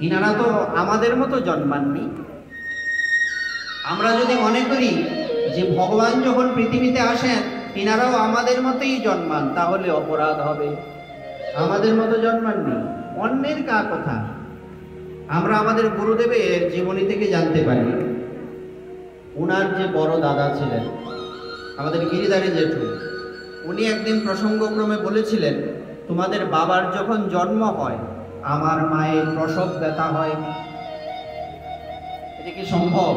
ইনারা তো আমাদের মতো জন্মাননি। আমরা যদি মনে করি যে ভগবান যখন পৃথিবীতে আসেন ইনারাও আমাদের মতোই জন্মান, তাহলে অপরাধ হবে। আমাদের মতো জন্মাননি, অন্যের কা কথা। আমরা আমাদের গুরুদেবের জীবনী থেকে জানতে পারি, উনার যে বড় দাদা ছিলেন আমাদের গিরিধারী জেঠু, উনি একদিন প্রসঙ্গক্রমে বলেছিলেন, তোমাদের বাবার যখন জন্ম হয় আমার মায়ের প্রসব ব্যথা হয়। এটা কি সম্ভব?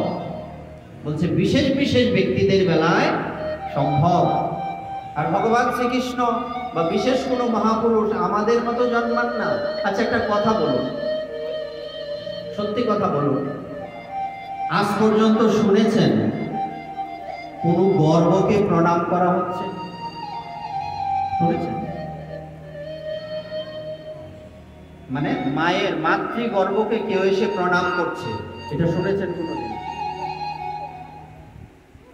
বলছে বিশেষ বিশেষ ব্যক্তিদের বেলায় সম্ভব। আর ভগবান শ্রীকৃষ্ণ বা বিশেষ কোনো মহাপুরুষ আমাদের মতো জন্মান না। আচ্ছা একটা কথা বলুন, সত্যি কথা বলুন, আজ পর্যন্ত শুনেছেন কোনো গর্ভকে প্রণাম করা হচ্ছে? শুনেছেন? মানে মায়ের মাতৃগর্ভকে কেউ এসে প্রণাম করছে, এটা শুনেছেন কোনোদিন?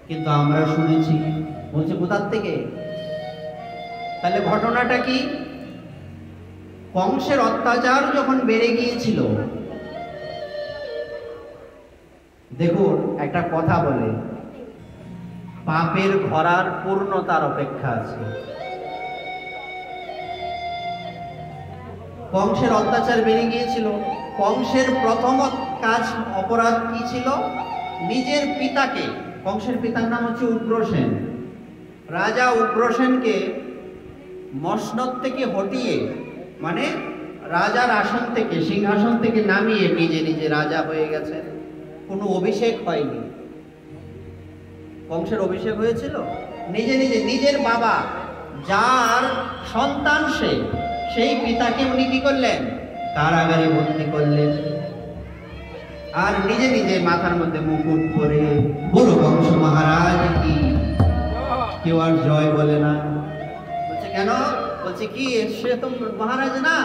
কিন্তু আমরা শুনেছি। বলছে কোথার থেকে? তাহলে ঘটনাটা কি? কংসের অত্যাচার যখন বেড়ে গিয়েছিল, দেখুন একটা কথা বলে, পাপের ঘরার পূর্ণতার অপেক্ষা আছে। কংসের অত্যাচার বেড়ে গিয়েছিল। কংসের প্রথম কাজ, অপরাধ কি ছিল? নিজের পিতাকে, কংসের পিতার নাম হচ্ছে উগ্রসেন, রাজা উগ্রসেনকে মসনদ থেকে হটিয়ে, মানে রাজার আসন থেকে, সিংহাসন থেকে নামিয়ে নিজে নিজে রাজা হয়ে গেছেন। কোনো অভিষেক হয়নি। কংসের অভিষেক হয়েছিল নিজে নিজে, নিজের বাবা যার সন্তান সে, সেই পিতাকে উনি কি করলেন? কারাগারে বন্দী করলেন। আর নিজে নিজে মাথার মধ্যে মুকুট পরে বলো কংস মহারাজ কি, কেউ আর জয় বলে না। বলছে কেন? বলছে কি সে তো মহারাজ না,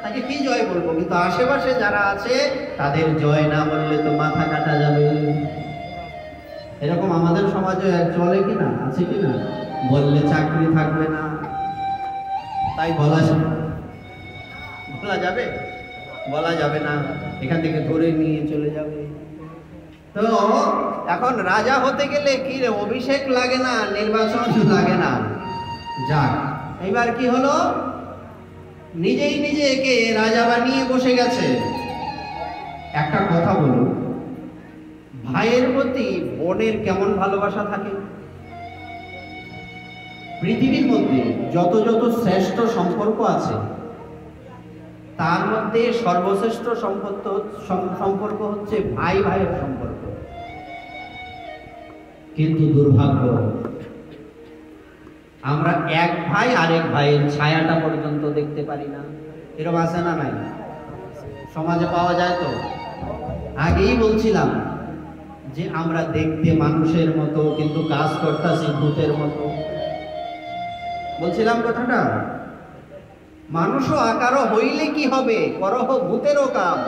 তাকে কি জয় বলবো? কিন্তু আশেপাশে যারা আছে তাদের জয় না বললে তো মাথা কাটা যাবে। এরকম আমাদের সমাজে চলে কিনা, আছে কিনা? বললে চাকরি থাকবে না, তাই বলা যাবে? বলা যাবে না, এখান থেকে ধরে নিয়ে চলে যাবে। তো এখন রাজা হতে গেলে কি রে, অভিষেক লাগে না, নির্বাচন লাগে না। যাক, এবার কি হলো, নিজেই নিজেকে রাজা বানিয়ে বসে গেছে। একটা কথা বলুন, ভাইয়ের প্রতি বোনের কেমন ভালোবাসা থাকে? পৃথিবীর মধ্যে যত যত শ্রেষ্ঠ সম্পর্ক আছে তার মধ্যে সর্বশ্রেষ্ঠ সম্পর্ক হচ্ছে ভাই ভাইয়ের সম্পর্ক। কিন্তু দুর্ভাগ্য, আমরা এক ভাই আরেক ভাইয়ের ছায়াটা পর্যন্ত দেখতে পারি না। এরকম আছে না নাই? সমাজে পাওয়া যায় তো। আগেই বলছিলাম যে আমরা দেখতে মানুষের মতো কিন্তু কাজ করতেছি ভূতের মতো। বলছিলাম কথাটা, মানুষও আকারও হইলে কি হবে, করহ ভূতেরও কাম।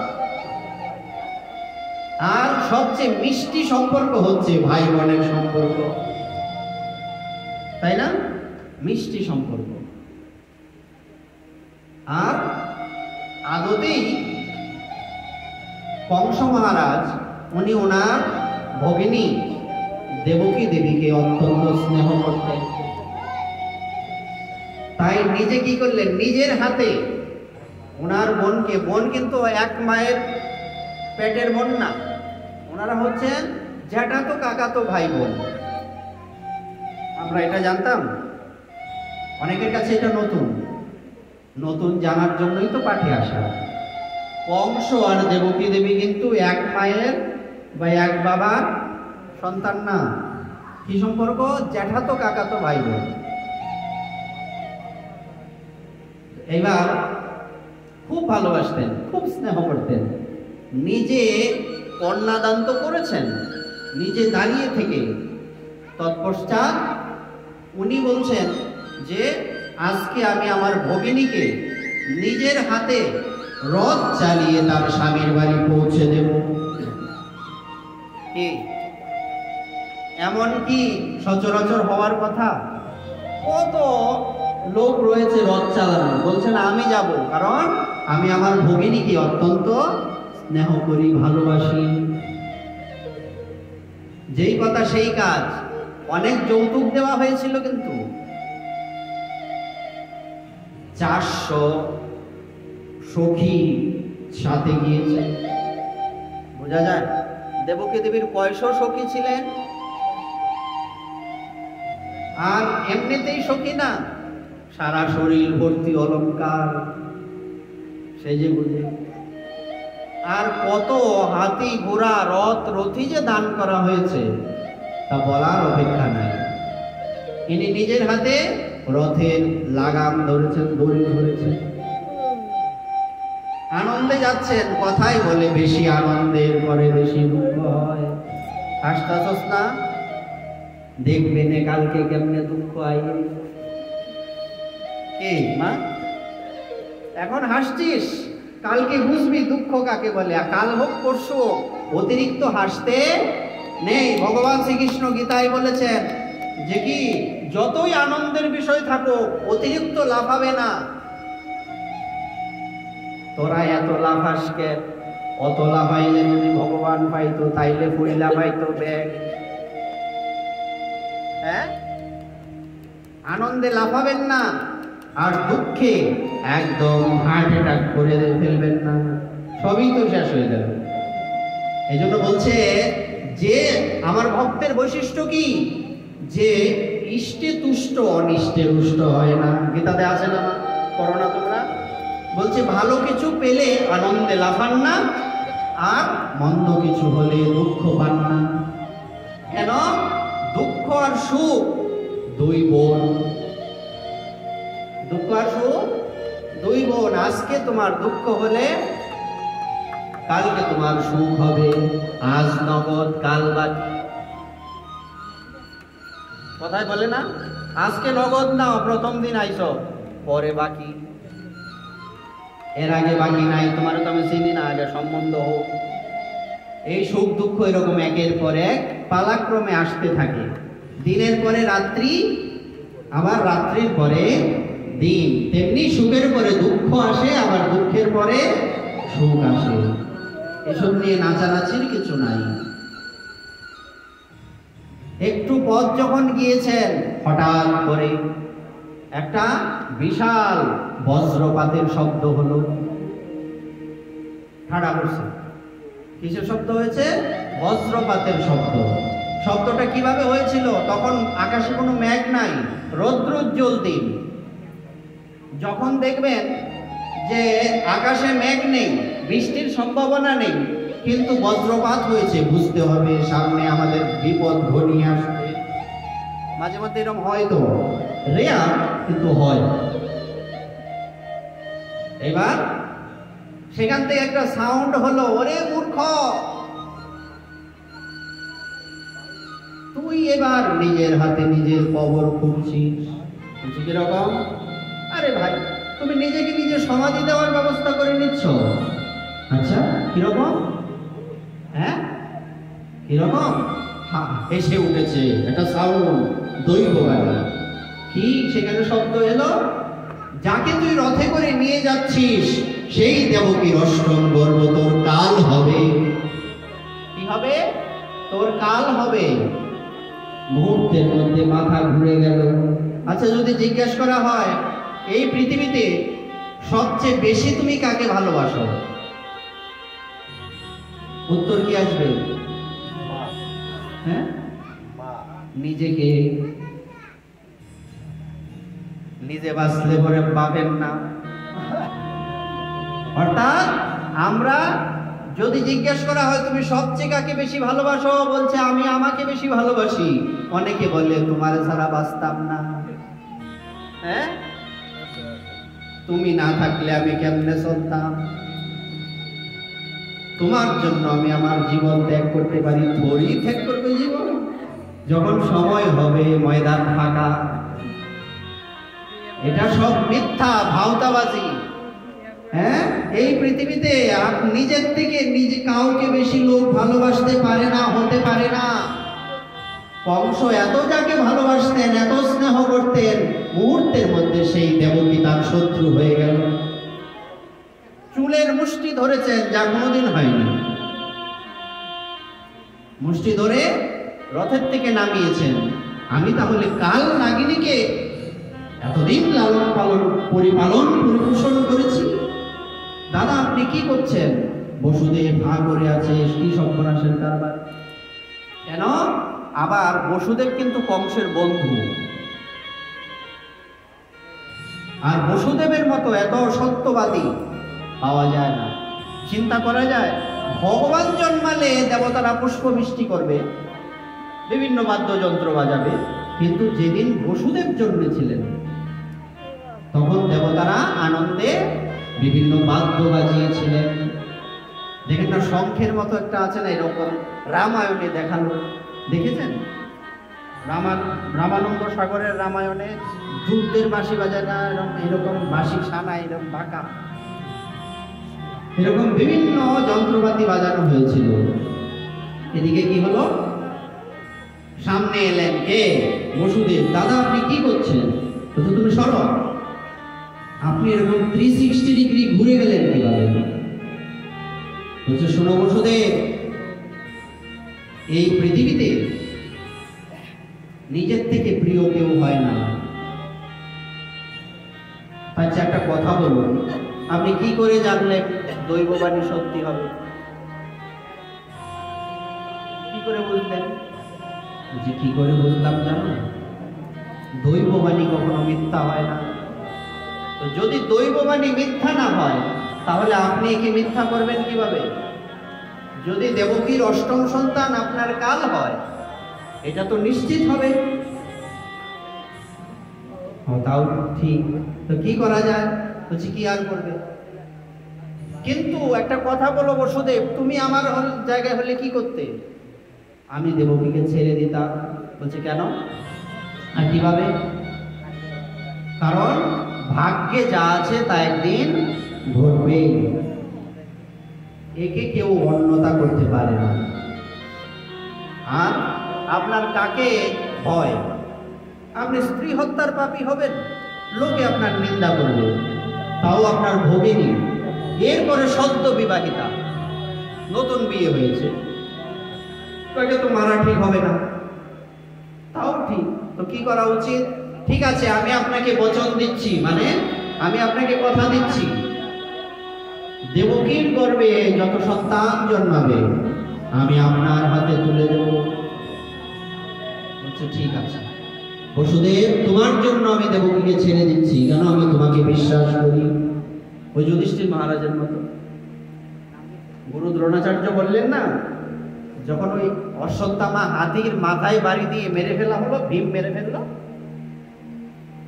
আর সবচেয়ে মিষ্টি সম্পর্ক হচ্ছে ভাই বোনের সম্পর্ক, তাই না? মিষ্টি সম্পর্ক। আর আদতেই কংস মহারাজ উনি ওনার ভগিনী দেবকী দেবীকে অত্যন্ত স্নেহ করতেন। তাই নিজে কি করলেন, নিজের হাতে ওনার বোনকে, বোন কিন্তু এক মায়ের পেটের বোন না, ওনারা হচ্ছেন জ্যাঠাতো কাকাতো ভাই বোন। আমরা এটা জানতাম? অনেকের কাছে এটা নতুন, নতুন জানার জন্যই তো পাঠে আসা। কংস আর দেবকী দেবী কিন্তু এক মায়ের বা এক বাবার সন্তান না। কি সম্পর্ক? জ্যাঠাতো কাকাতো ভাই বোন। এবার খুব ভালোবাসতেন, খুব স্নেহ করতেন। নিজে কন্যাদান তো করেছেন, নিজে দাঁড়িয়ে থেকে। তৎপশ্চাৎ উনি বলছেন যে আজকে আমি আমার ভগিনীকে নিজের হাতে রথ চালিয়ে তার স্বামীর বাড়ি পৌঁছে দেব। এমন কি সচরাচর হওয়ার কথা? কত লোক রয়েছে রথ চালানো, বলছেন আমি যাব, কারণ আমি আমার ভগিনীকে অত্যন্ত স্নেহ করি, ভালোবাসি। যেই কথা সেই কাজ। অনেক যৌতুক দেওয়া হয়েছিল, কিন্তু 400 সখী সাথে গিয়েছে। বোঝা যায় দেবকী দেবীর কয়শো সখী ছিলেন। আর এমনিতেই সখী না, সারা শরীর ভর্তি অলংকার, সেজে বুঝে। আর কত হাতি ঘোড়া রথ রথি যে দান করা হয়েছে তা বলার অপেক্ষা নাই। ইনি নিজের হাতে রথের লাগাম ধরেছেন, দড়ি ধরেছেন, আনন্দে যাচ্ছেন। কথাই বলে বেশি আনন্দের পরে বেশি দুঃখ হয়। হাসতাছস না? দেখবে নে কালকে কেমনে দুঃখ আইবে। কে মা এখন হাসছিস, কালকে বুঝবি দুঃখ কাকে বলে। কাল হোক পরশু হোক, অতিরিক্ত হাসতে নেই। ভগবান শ্রীকৃষ্ণ গীতায় বলেছেন যে কি, যতই আনন্দের বিষয় থাকুক অতিরিক্ত লাফাবে না। তোরা এত লাফাসকে, অত লাফাইলে যদি ভগবান পাইতো তাইলে ফুইলা পাইতো ব্যাগ। হ্যাঁ, আনন্দে লাফাবেন না, আর দুঃখে একদম হার্ট অ্যাটাক করে ফেলবেন না, সবই তো শেষ হয়ে যাবে। এই জন্য বলছে যে আমার ভক্তের বৈশিষ্ট্য কি, যে ইষ্টে তুষ্ট অনিষ্টে রুষ্ট হয় না। গীতাতে আছে না, করো না তোমরা? বলছে ভালো কিছু পেলে আনন্দে লাফান না, আর মন্দ কিছু হলে দুঃখ পান না। কেন? দুঃখ আর সুখ দুই বোন, দুঃখ আর সুখ দুই বোন। আজকে তোমার দুঃখ হলে কালকে তোমার সুখ হবে। আজ নগদ কাল বাকি। কথায় বলে না, আজকে নগদ নাও, প্রথম দিন আইসো, পরে বাকি। এর আগে বাকি নাই, তোমার তো আমি চিনি না, আগে সম্বন্ধ হোক। এই সুখ দুঃখ এরকম একের পর এক পালাক্রমে আসতে থাকে। দিনের পরে রাত্রি, আবার রাত্রির পরে দিন। তেমনি সুখের পরে দুঃখ আসে, আবার দুঃখের পরে সুখ আসে। এসব নিয়ে নাচানাচির কিছু নাই। একটু পথ যখন গিয়েছেন, হঠাৎ করে একটা বিশাল বজ্রপাতের শব্দ হলো। ঠাড়া করছে। কিসের শব্দ হয়েছে? বজ্রপাতের শব্দ। শব্দটা কিভাবে হয়েছিল? তখন আকাশে কোনো মেঘ নাই, রৌদ্রোজ্জ্বল দিন। যখন দেখবেন যে আকাশে মেঘ নেই, বৃষ্টির সম্ভাবনা নেই, কিন্তু বজ্রপাত হয়েছে, বুঝতে হবে সামনে আমাদের বিপদ ঘনিয়ে আসবে। মাঝে মধ্যে এরকম হয়, তো রেয়ার কিন্তু হয়। এবার সেখান থেকে একটা সাউন্ড হলো, ওরে মূর্খ, তুই এবার নিজের হাতে নিজের কবর খুঁজছিস। কিরকম? আরে ভাই, তুমি নিজেকে নিজে সমাধি দেওয়ার ব্যবস্থা করে নিচ্ছ। আচ্ছা, কিরকম? হ্যাঁ, কিরকম? এসে উঠেছে একটা সাউন্ড, দৈববাণী। কি সেখানে শব্দ এলো? যাকে তুই রথে করে নিয়ে যাচ্ছিস সেই দেবকীর অষ্টম গর্ভ তোর কাল হবে। কি হবে? তোর কাল হবে। মুহূর্তের মধ্যে মাথা ঘুরে গেল। আচ্ছা, যদি জিজ্ঞেস করা হয় এই পৃথিবীতে সবচেয়ে বেশি তুমি কাকে ভালোবাসো, উত্তর কি আসবে? হ্যাঁ, নিজেকে। নিজে বাঁচলে পরে পাবেন না। অর্থাৎ আমরা যদি জিজ্ঞেস করা হয় তুমি সবচেয়ে কাকে বেশি ভালোবাসো, বলছে আমি আমাকে বেশি ভালোবাসি। অনেকে বলে তোমার ছাড়া বাঁচতাম না। হ্যাঁ, তুমি না থাকলে আমি কেমনে চলতাম, তোমার জন্য আমি আমার জীবন ত্যাগ করতে পারি। থোড়ি ত্যাগ করবে জীবন, যখন সময় হবে ময়দান ফাঁকা। এটা সব মিথ্যা, ভাওতাবাজি। হ্যাঁ, এই পৃথিবীতে নিজের থেকে নিজে কাউকে বেশি লোক ভালোবাসতে পারে না, হতে পারে না। কংস এত যাকে ভালোবাসতেন, এত স্নেহ করতেন, মুহূর্তের মধ্যে সেই দেবকী তার শত্রু হয়ে গেল। চুলের মুষ্টি ধরেছেন, যা কোনোদিন হয়নি। মুষ্টি ধরে রথের থেকে নামিয়েছেন। আমি তাহলে কাল নাগিনীকে এতদিন লালন পালন, পরিপালন, পরিপোষণ করেছি। দাদা আপনি কি করছেন? বসুদেব ভা করে আছে, কি সর্বনাশের কারবার। কেন? আবার বসুদেব কিন্তু কংসের বন্ধু, আর বসুদেবের মতো এত সত্যবাদী পাওয়া যায় না। চিন্তা করা যায়, ভগবান জন্মালে দেবতারা পুষ্প বৃষ্টি করবে, বিভিন্ন বাদ্যযন্ত্র বাজাবে, কিন্তু যেদিন বসুদেব জন্মেছিলেন তখন দেবতারা আনন্দে বিভিন্ন বাদ্য বাজিয়েছিলেন। দেখেন না, শঙ্খের মতো একটা আছে না, এরকম রামায়ণে দেখানো, দেখেছেন? রামানন্দ সাগরের রামায়ণে যুদ্ধের বাঁশি বাজায় না, এরকম বাঁশি সানা, এরকম বাঁকা, এরকম বিভিন্ন যন্ত্রপাতি বাজানো হয়েছিল। এদিকে কি হলো? সামনে এলেন কে? বসুদেব। দাদা আপনি কি করছেন? তুমি সরো। আপনি এরকম 360 ডিগ্রি ঘুরে গেলেন কিভাবে? বলছে শোনো বসুদেব, এই পৃথিবীতে নিজের থেকে প্রিয় কেউ হয় না। আচ্ছা একটা কথা বলুন, আপনি কি করে জানলেন দৈববাণী সত্যি হবে? কি করে বুঝলেন? যে কি করে বুঝলাম জানো? দৈববাণী কখনো মিথ্যা হয় না। তো যদি দৈববাণী মিথ্যা না হয়, তাহলে আপনি একে মিথ্যা করবেন কিভাবে? যদি দেবকীর অষ্টম সন্তান আপনার কাল হয়, এটা তো নিশ্চিত হবে। তাও ঠিক, তো কি করা যায়? বলছি কি আর করবে? কিন্তু একটা কথা বলো বসুদেব, তুমি আমার জায়গায় হলে কি করতে? আমি দেবকীকে ছেড়ে দিতাম। বলছে কেন আর কিভাবে? কারণ ভাগ্যে যা আছে তা একদিন ঘটবে, একে কেউ অন্যতা করতে পারে না। আর আপনার কাকে হয়? আপনি স্ত্রী হত্যার পাপী হবেন, লোকে আপনার নিন্দা করবে, তাও আপনার ভোগিনী। এরপরে সদ্য বিবাহিতা, নতুন বিয়ে হয়েছে, তাকে তো মারা ঠিক হবে না। ঠিক, তো কি করা উচিত? ঠিক আছে, আমি আপনাকে বচন দিচ্ছি, মানে আমি আপনাকে কথা দিচ্ছি, দেবকীর গর্ভে যত সন্তান জন্মাবে আমি আপনার হাতে তুলে দেব। বলছে ঠিক আছে বসুদেব, তোমার জন্য আমি দেবকীকে ছেড়ে দিচ্ছি, কেন আমি তোমাকে বিশ্বাস করি। ওই যুধিষ্ঠির মহারাজের মতো গুরু দ্রোণাচার্য বললেন না, যখন ওই অশ্বত্থামা হাতির মাথায় বাড়ি দিয়ে মেরে ফেলা হলো, ভীম মেরে ফেললো,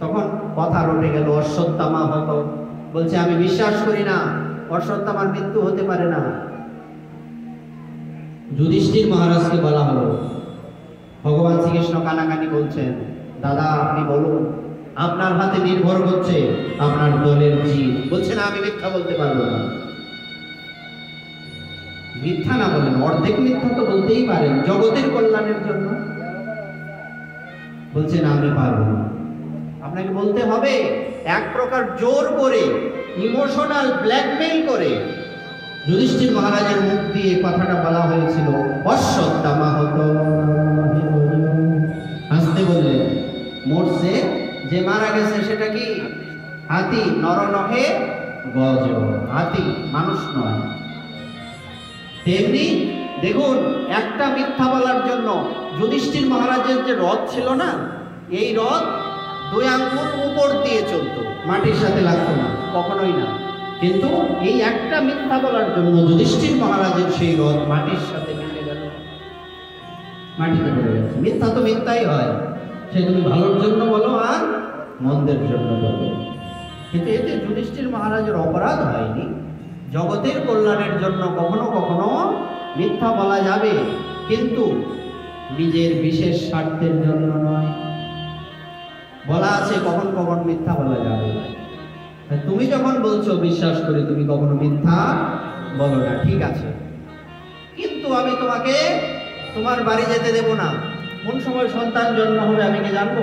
তখন কথা রটে গেল, অশ্বত্থামা হত। বলছে আমি বিশ্বাস করি না, অশ্বত্থামার মৃত্যু হতে পারে না। যুধিষ্ঠির মহারাজকে বলা হলো, ভগবান শ্রীকৃষ্ণ কানাকানি বলছেন, দাদা আপনি বলুন, আপনার হাতে নির্ভর করছে আপনার দলের জিত। বলছে না, আমি মিথ্যা বলতে পারবো না। মিথ্যা না বলেন, অর্ধেক মিথ্যা তো বলতেই পারেন, জগতের কল্যাণের জন্য। বলছে না, আমি পারবো না। আপনাকে বলতে হবে, এক প্রকার জোর করে, ইমোশনাল ব্ল্যাকমেইল করে যুধিষ্ঠির মহারাজের মুখ দিয়ে কথাটা বলা হয়েছিল, অশ্বত্থামা হত। হাসতে বললেন, মরছে, যে মারা গেছে সেটা কি হাতি, নর নহে গজ, হাতি মানুষ নয়। তেমনি দেখুন, একটা মিথ্যা বলার জন্য যুধিষ্ঠির মহারাজের যে রথ ছিল না, এই রথ 2 আঙ্গুল উপর দিয়ে চলতো, মাটির সাথে লাগতো না, কখনোই না। কিন্তু এই একটা মিথ্যা বলার জন্য যুধিষ্ঠির মহারাজের সেই রথ মাটির সাথে মিশে গেল, মাটিতে পড়ে গেছে। মিথ্যা তো মিথ্যাই হয়, সে তুমি ভালোর জন্য বলো আর মন্দের জন্য বলো, কিন্তু এতে যুধিষ্ঠির মহারাজের অপরাধ হয়নি। জগতের কল্যাণের জন্য কখনো কখনো মিথ্যা বলা যাবে, কিন্তু নিজের বিশেষ স্বার্থের জন্য নয়। বলা আছে কখন কখন মিথ্যা বলা যাবে। তুমি যখন বলছো বিশ্বাস করে, তুমি কখনো মিথ্যা বলো না, ঠিক আছে, কিন্তু আমি তোমাকে তোমার বাড়ি যেতে দেব না। কোন সময় সন্তান জন্ম হবে আমি কি জানবো?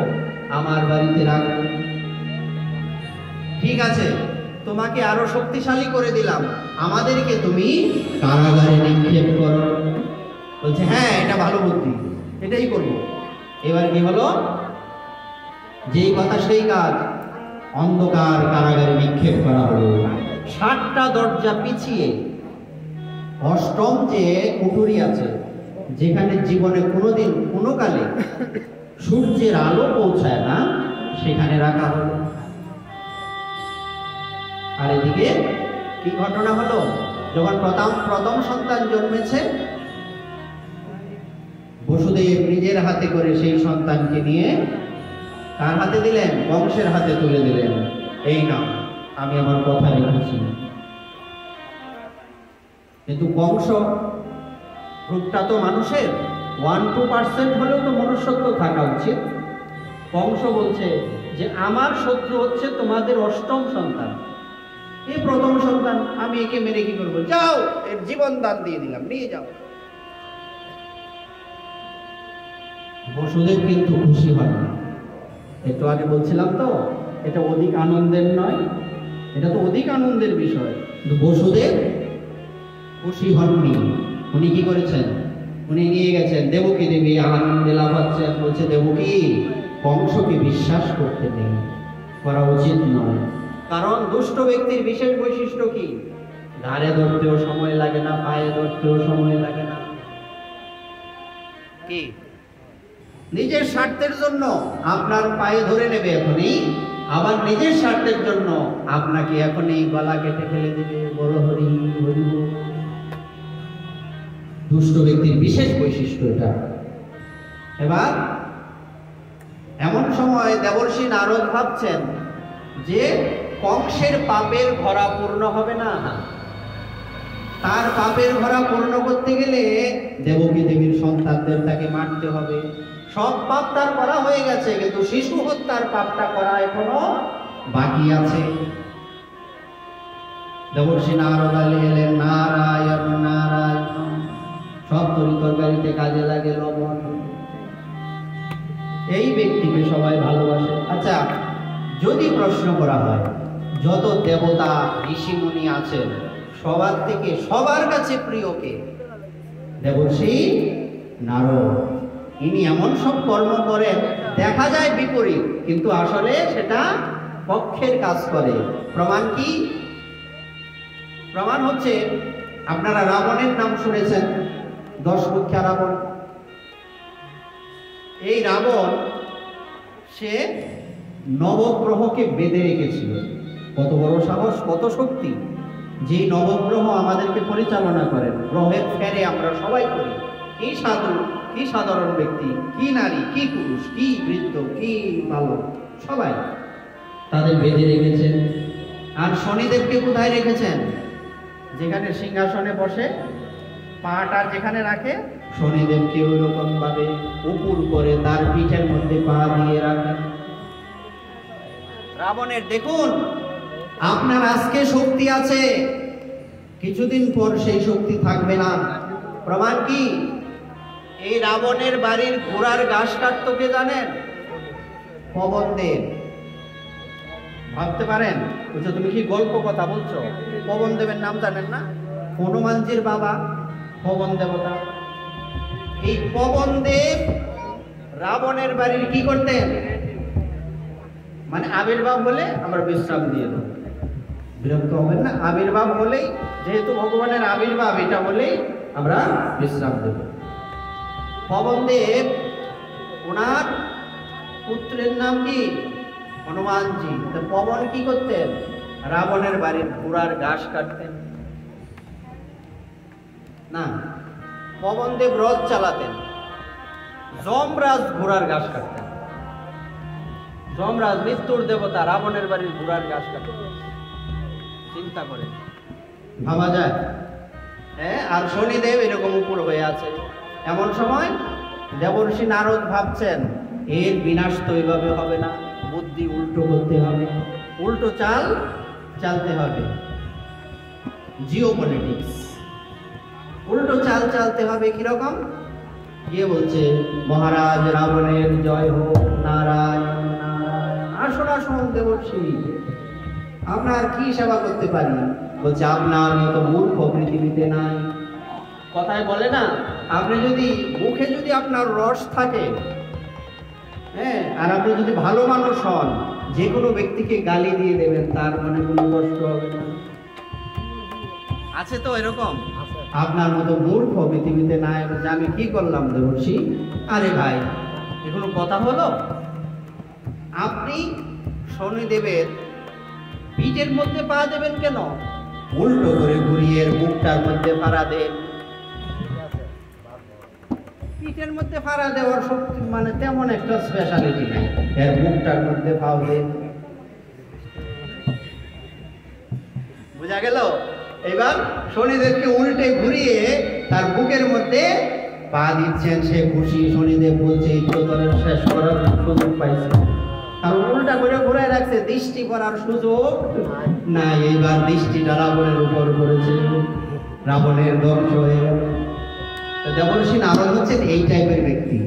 আমার বাড়িতে রাখবো। ঠিক আছে, তোমাকে আরো শক্তিশালী করে দিলাম, আমাদেরকে তুমি কারাগারে নিক্ষেপ করো। বলছে হ্যাঁ, এটা ভালো বুদ্ধি, এটাই করব। এবার কি হলো? যেই কথা সেই কাজ, অন্ধকার কারাগারে নিক্ষেপ করা হলো। 7টা দরজা পিছিয়ে 8ম যে কুঠুরি আছে, যেখানে জীবনে কোনোদিন কোনো কালে সূর্যের আলো পৌঁছায় না, সেখানে রাখা হলো। আর এদিকে কি ঘটনা হলো? যখন প্রথম সন্তান জন্মেছে, বসুদেব নিজের হাতে করে সেই সন্তানকে নিয়ে কার হাতে দিলেন? কংসের হাতে তুলে দিলেন। এই না, আমি আমার কথা রেখেছি। কিন্তু কংস রূপটা তো মানুষের 1-2% হলেও তো মনুষ্যত্ব থাকা উচিত। কংস বলছে যে আমার শত্রু হচ্ছে তোমাদের 8ম সন্তান, এই প্রথম সন্তান, আমি একে মেরে কি করবো? যাও, এর জীবন দান দিয়ে দিলাম, নিয়ে যাও। বসুদেব কিন্তু খুশি হন না। একটু আগে বলছিলাম তো, এটা অধিক আনন্দের নয়, এটা তো অধিক আনন্দের বিষয়। কিন্তু বসুদেব খুশি হননি। উনি কি করেছেন? উনি নিয়ে গেছেন দেবকী দেবী, আনন্দে লাফাচ্ছেন, বলছে দেবকী, কংসকে বিশ্বাস করতে নেই, করা উচিত নয়। কারণ দুষ্ট ব্যক্তির বিশেষ বৈশিষ্ট্য কি? ঘাড়ে ধরতেও সময় লাগে না, পায়ে ধরতেও সময় লাগে না। কি? নিজের স্বার্থের জন্য আপনার পায়ে ধরে নেবে এখনই, আবার নিজের স্বার্থের জন্য আপনাকে এখনই গলা কেটে ফেলে দেবে। বড় হরি হরি। দুষ্ট ব্যক্তির বিশেষ বৈশিষ্ট্য এটা। এবার এমন সময় দেবর্ষি নারদ ভাবছেন যে কংসের পাপের ঘরা পূর্ণ হবে না, তার পাপের ঘরা পূর্ণ করতে গেলে দেবকী দেবীর সন্তানদের তাকে মারতে হবে। সব পাপ তার করা হয়ে গেছে, কিন্তু শিশু হত্যার পাপটা করা এখনো বাকি আছে। দেবর্ষি নারদ এলেন, নারায়ণ নারায়ণ, সব তরিতরকারিতে কাজে লাগে লবণ। এই ব্যক্তিকে সবাই ভালোবাসে। আচ্ছা, যদি প্রশ্ন করা হয় যত দেবতা ঋষিমুনি আছেন সবার থেকে সবার কাছে প্রিয় কে? দেবর্ষি নারদ। ইনি এমন সব কর্ম করেন দেখা যায় বিপরীত, কিন্তু আসলে সেটা পক্ষের কাজ করে। প্রমাণ কি? প্রমাণ হচ্ছে, আপনারা রাবণের নাম শুনেছেন, 10 মুখা রাবণ। এই রাবণ সে নবগ্রহকে বেঁধে রেখেছিল। কত বড় সাহস, কত শক্তি! যে নবগ্রহ আমাদেরকে পরিচালনা করেন, গ্রহের ফেরে আমরা সবাই করি। কি সাধু, কি সাধারণ ব্যক্তি, কি নারী, কি পুরুষ, কি বৃদ্ধ, কি বালক, সবাই তাদের বেঁধে রেখেছেন। আর শনিদেবকে কোথায় রেখেছেন? যেখানে সিংহাসনে বসে পাটা যেখানে রাখে, শনিদেবকে ওইরকম ভাবে উপর করে তার পিঠের মধ্যে পা দিয়ে রাখেন। রাবণের দেখুন, আপনার আজকে শক্তি আছে, কিছুদিন পর সেই শক্তি থাকবে না। প্রমাণ কি? এই রাবণের বাড়ির ঘোড়ার ঘাস কাটতো কে জানেন? পবনদেব। ভাবতে পারেন, বলছো তুমি কি গল্প কথা বলছো? পবনদেবের নাম জানেন না? হনুমানজির বাবা পবন দেবতা। এই পবনদেব রাবণের বাড়ির কি করতেন? মানে আবির্ভাব হলে আমরা বিশ্রাম দিয়ে দেব, বিরক্ত হবেন না। আবির্ভাব হলেই, যেহেতু ভগবানের আবির্ভাব, এটা হলেই আমরা বিশ্রাম দেব। পবনদেব, ওনার পুত্রের নাম কি? হনুমানজি। তো পবন কি করতেন? রাবণের বাড়ির ঘোড়ার ঘাস কাটতেন না, পবনদেব রথ চালাতেন। যমরাজ ঘোড়ার ঘাস কাটতেন। যমরাজ মৃত্যুর দেবতা, রাবণের বাড়ির ঘোড়ার ঘাস কাটতেন। চিন্তা করে ভাবা যায়? হ্যাঁ। আর শনিদেব এরকম উপর হয়ে আছে। এমন সময় দেবর্ষি নারদ ভাবছেন, এর বিনাশ তো এইভাবে হবে না, বুদ্ধি উল্টো করতে হবে, উল্টো চাল চালতে হবে। জিওপলিটিক্স, উল্টো চাল চালতে হবে। কিরকম? গিয়ে বলছে, মহারাজ রাবণের জয় হোক, নারায়ণ নারায়ণ। আসুন আসুন দেবর্ষি, আপনার কি সেবা করতে পারি? বলছে, আপনার মতো মূর্খ পৃথিবীতে নাই। কথায় বলে না, আপনি যদি মুখে যদি আপনার রস থাকে, হ্যাঁ, আর আপনি যদি ভালো মানুষ হন, যে কোনো ব্যক্তিকে গালি দিয়ে দেবেন, তার মনে কোনো কষ্ট হবে না। আছে তো এরকম? আপনার মতো মূর্খ পৃথিবীতে নাই। আমি কি করলাম দেবর্ষি? আরে ভাই, এগুলো কথা হলো? আপনি শনিদেবের পিঠের মধ্যে পা দেবেন কেন? উল্টো করে ঘুরিয়ে মুখটার মধ্যে ফাড়া দেন। পিঠের মধ্যে ফাড়া দেওয়ার শক্তি মানে তেমন একটা স্পেশালিটি নাই, এর মুখটার মধ্যে পাও দেন। বুঝা গেল? এবার শনিদেবকে উল্টে ঘুরিয়ে তার বুকের মধ্যে পা দিচ্ছেন। সে খুশি। শনিদেব বলছে, ইন্দ্রতলের শেষ করার সুযোগ পাইছে, কারণ উল্টা করে ঘুরায় রাখছে, দৃষ্টি করার সুযোগ নাই। এইবার দৃষ্টিটা রাবণের উপর করেছে, রাবণের ধ্বংস হয়ে গেল। দেবর্ষি নারদ হচ্ছেন এই টাইপের ব্যক্তি,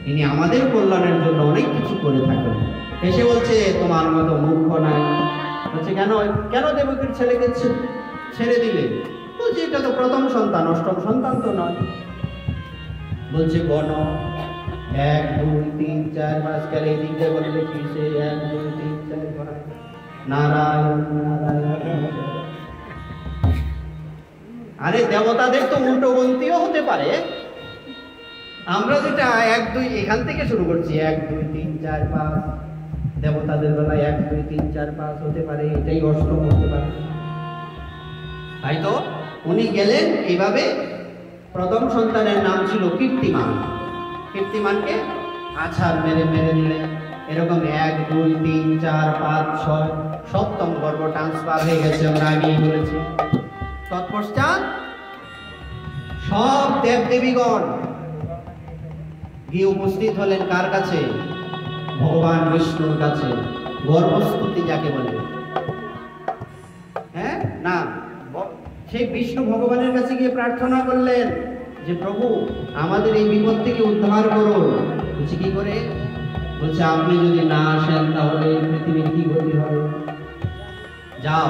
ইনি আমাদের কল্যাণের জন্য অনেক কিছু করে থাকেন। এসে বলছে, তোমার মতো মূর্খ নাই। বলছে, কেন কেন দেবকীর ছেলেকে ছেড়ে দিলে? বলছে, এটা তো প্রথম সন্তান, অষ্টম সন্তান তো নয়। বলছে, গণ 1 2 3 4 5 করে এই দিকে বললে কি সে 1 2 3 4 5 নারায়ণ নারায়ণ। আরে দেবতাদের তো উল্টো গন্তিও হতে পারে। আমরা যেটা 1 2 এখান থেকে শুরু করছি, 1 2 3 4 5, দেবতাদের বেলায় 1 2 3 4 5 হতে পারে, এটাই অষ্টম হতে পারে। তাই তো উনি গেলেন এইভাবে। প্রথম সন্তানের নাম ছিল কীর্তিমান। কীর্তিমানকে আছাড় মেরে মেরে দিলেন। এরকম 1 2 3 4 5 6 সপ্তম গর্ভ ট্রান্সফার হয়ে গেছে, আমরা আগেই বলেছি। তৎপশ্চাৎ সব দেবদেবীগণ গিয়ে উপস্থিত হলেন কার কাছে? ভগবান বিষ্ণুর কাছে। গর্ভস্তুতি যাকে বলে, হ্যাঁ না, সেই বিষ্ণু ভগবানের কাছে গিয়ে প্রার্থনা করলেন যে, প্রভু আমাদের এই বিপদ থেকে উদ্ধার করুন। বলছে, কি করে? বলছে, আপনি যদি না আসেন তাহলে এই পৃথিবীর কি গতি হবে? যাও,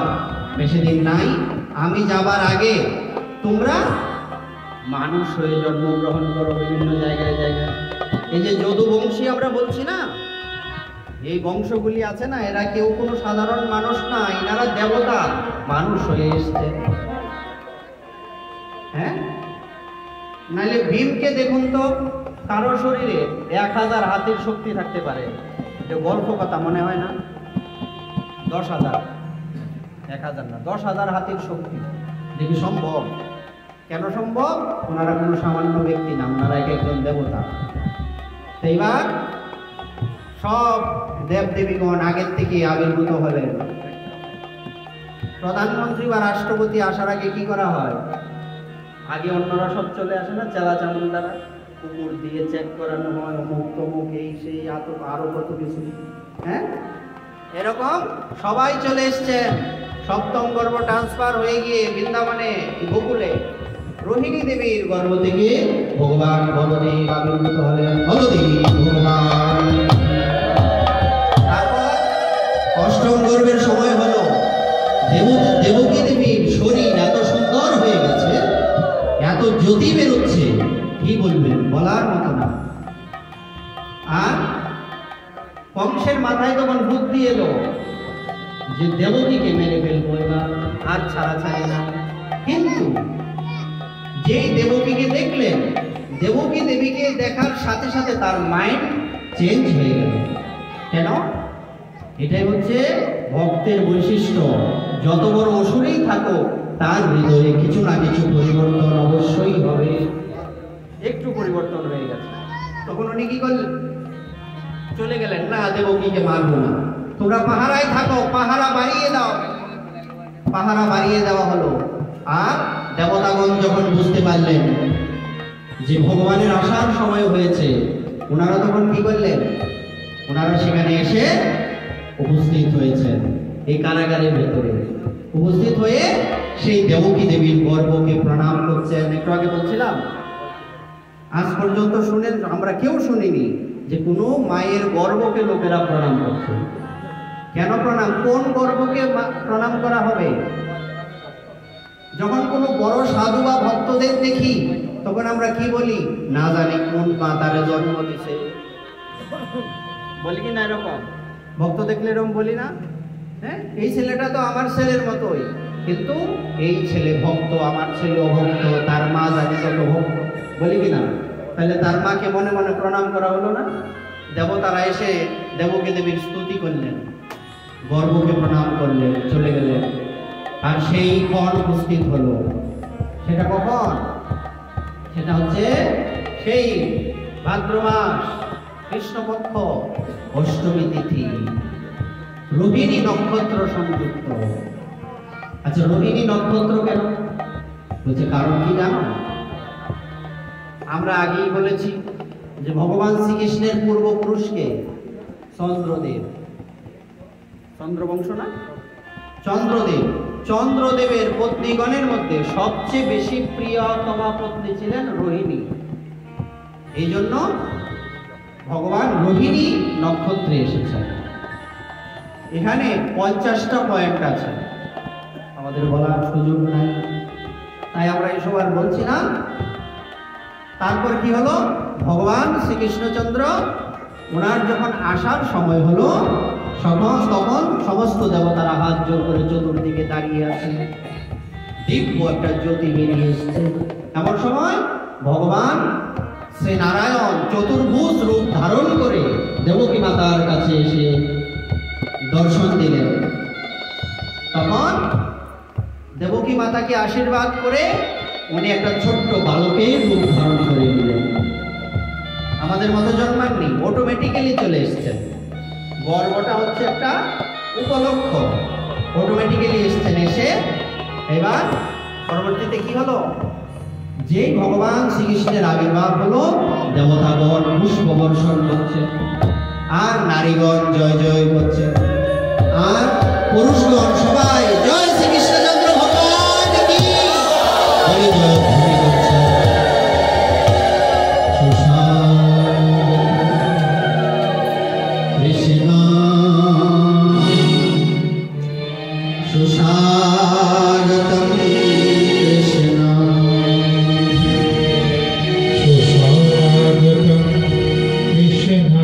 বেশি দিন নাই, আমি যাবার আগে তোমরা মানুষ হয়ে জন্মগ্রহণ করো বিভিন্ন জায়গায় জায়গায়। এই যে যদুবংশী আমরা বলছি না, এই বংশগুলি আছে না, এরা কেউ কোনো সাধারণ মানুষ না, এনারা দেবতা মানুষ হয়ে এসছে। হ্যাঁ, নাহলে ভীমকে দেখুন তো, কারো শরীরে 1000 হাতির শক্তি থাকতে পারে, এটা গল্প কথা মনে হয় না? 10,000, 1000 না, 10,000 হাতির শক্তি দেখি সম্ভব? কেন সম্ভব? ওনারা কোনো সামান্য ব্যক্তি না, ওনারা একজন দেবতা। এইবার সব দেবদেবীগণ আগের থেকে আবির্ভূত হলেন। প্রধানমন্ত্রী বা রাষ্ট্রপতি আসার আগে কি করা হয়? আগে অন্যরা সব চলে আসে না, চেলা চামুন্ডারা, কুকুর দিয়ে চেক করানো হয়, অমুক তমুক এই সেই আরো কত কিছু। হ্যাঁ, এরকম সবাই চলে এসছেন। সপ্তম গর্ভ ট্রান্সফার হয়ে গিয়ে বৃন্দাবনে গোকুলে রোহিণী দেবীর গর্ভ থেকে ভগবান বলদেব আবির্ভূত হলেন। বলদেব ভগবান। তারপর অষ্টম গর্ভের সময় হলো, দেবকী দেবীর শরীর এত সুন্দর হয়ে গেছে, এত জ্যোতি বেরোচ্ছে, কি বলবেন, বলার মতো না। আর কংসের মাথায় তখন বুদ্ধি এলো যে দেবকীকে মেরে ফেলবো, এবার আর ছাড়াছাড়ি না। কিন্তু যেই দেবকীকে দেখলেন, দেবকী দেবীকে দেখার সাথে সাথে তার মাইন্ড চেঞ্জ হয়ে গেল। কেন? এটাই হচ্ছে ভক্তের বৈশিষ্ট্য। যত বড় অসুরেই থাকো, তার হৃদয়ে কিছু না কিছু পরিবর্তন অবশ্যই হবে। একটু পরিবর্তন হয়ে গেছে, তখন উনি কি করলেন? চলে গেলেন, না দেবকীকে মারবো না, তোমরা পাহারায় থাকো, পাহারা বাড়িয়ে দাও। পাহারা বাড়িয়ে দেওয়া হলো। আর দেবতাগণ যখন বুঝতে পারলেন যে ভগবানের আসার সময় হয়েছে, ওনারা তখন কি করলেন? ওনারা সেখানে এসে উপস্থিত হয়েছেন, এই কারাগারের ভেতরে উপস্থিত হয়ে সেই দেবকী দেবীর গর্ভকে প্রণাম করছেন। একটু আগে বলছিলাম, আজ পর্যন্ত শুনেন, আমরা কেউ শুনিনি যে কোনো মায়ের গর্ভকে লোকেরা প্রণাম করছে। কেন প্রণাম? কোন গর্ভকে প্রণাম করা হবে? যখন কোনো বড় সাধু বা ভক্তদের দেখি, তখন আমরা কি বলি? না জানি কোন মা তারে জন্ম দিছে, বলি কি না? এরকম ভক্ত দেখলে এরকম বলি না? হ্যাঁ, এই ছেলেটা তো আমার ছেলের মতোই, কিন্তু এই ছেলে ভক্ত, আমার ছেলে অভক্ত, তার মা জানি কত ভক্ত, বলি কি না? তাহলে তার মাকে মনে মনে প্রণাম করা হলো না? দেবতারা এসে দেবকী দেবীর স্তুতি করলেন, গর্ভকে প্রণাম করলেন, চলে গেলেন। আর সেই ক্ষণ উপস্থিত হলো। সেটা কখন? সেটা হচ্ছে সেই ভাদ্র মাস, কৃষ্ণপক্ষ, অষ্টমী তিথি, রোহিণী নক্ষত্র সংযুক্ত। আচ্ছা, রোহিণী নক্ষত্র কেন বলছে? কারণ কি জানো? আমরা আগেই বলেছি যে ভগবান শ্রীকৃষ্ণের পূর্বপুরুষকে চন্দ্রদেব, চন্দ্রবংশ না, চন্দ্রদেব, চন্দ্রদেবের পত্নীগণের মধ্যে সবচেয়ে বেশি প্রিয়তমা পত্নী ছিলেন রোহিণী। এই জন্য ভগবান রোহিণী নক্ষত্রে এসেছেন। এখানে 50টা পয়েন্ট আছে, আমাদের বলার সুযোগ নাই, তাই আমরা এসব আর বলছি না। তারপর কি হলো? ভগবান শ্রীকৃষ্ণচন্দ্র ওনার যখন আসার সময় হলো, তখন সমস্ত দেবতারা হাত জোর করে চতুর্দিকে দাঁড়িয়ে আছে, দিব্য একটা জ্যোতি বেরিয়ে এসছে। এমন সময় ভগবান শ্রী নারায়ণ চতুর্ভুজ রূপ ধারণ করে দেবকী মাতার কাছে এসে দর্শন দিলেন। তখন দেবকী মাতাকে আশীর্বাদ করে উনি একটা ছোট্ট বালকের রূপ ধারণ করে নিলেন। আমাদের মতো জন্মাননি, অটোমেটিক্যালি চলে এসছেন। গর্বটা হচ্ছে একটা উপলক্ষ, অটোমেটিক্যালি এসছেন। এসে এবার পরবর্তীতে কি হলো? যেই ভগবান শ্রীকৃষ্ণের আবির্ভাব হলো, দেবতাগণ পুষ্প বর্ষণ করছে, আর নারীগণ জয় জয় করছে, আর পুরুষগণ সবাই জয় শ্রীকৃষ্ণচন্দ্র ভগবান কি বলে জয় ধ্বনি করছে। কৃষ্ণ সুস্বাগতম, কৃষ্ণ সুস্বাগতম, কৃষ্ণ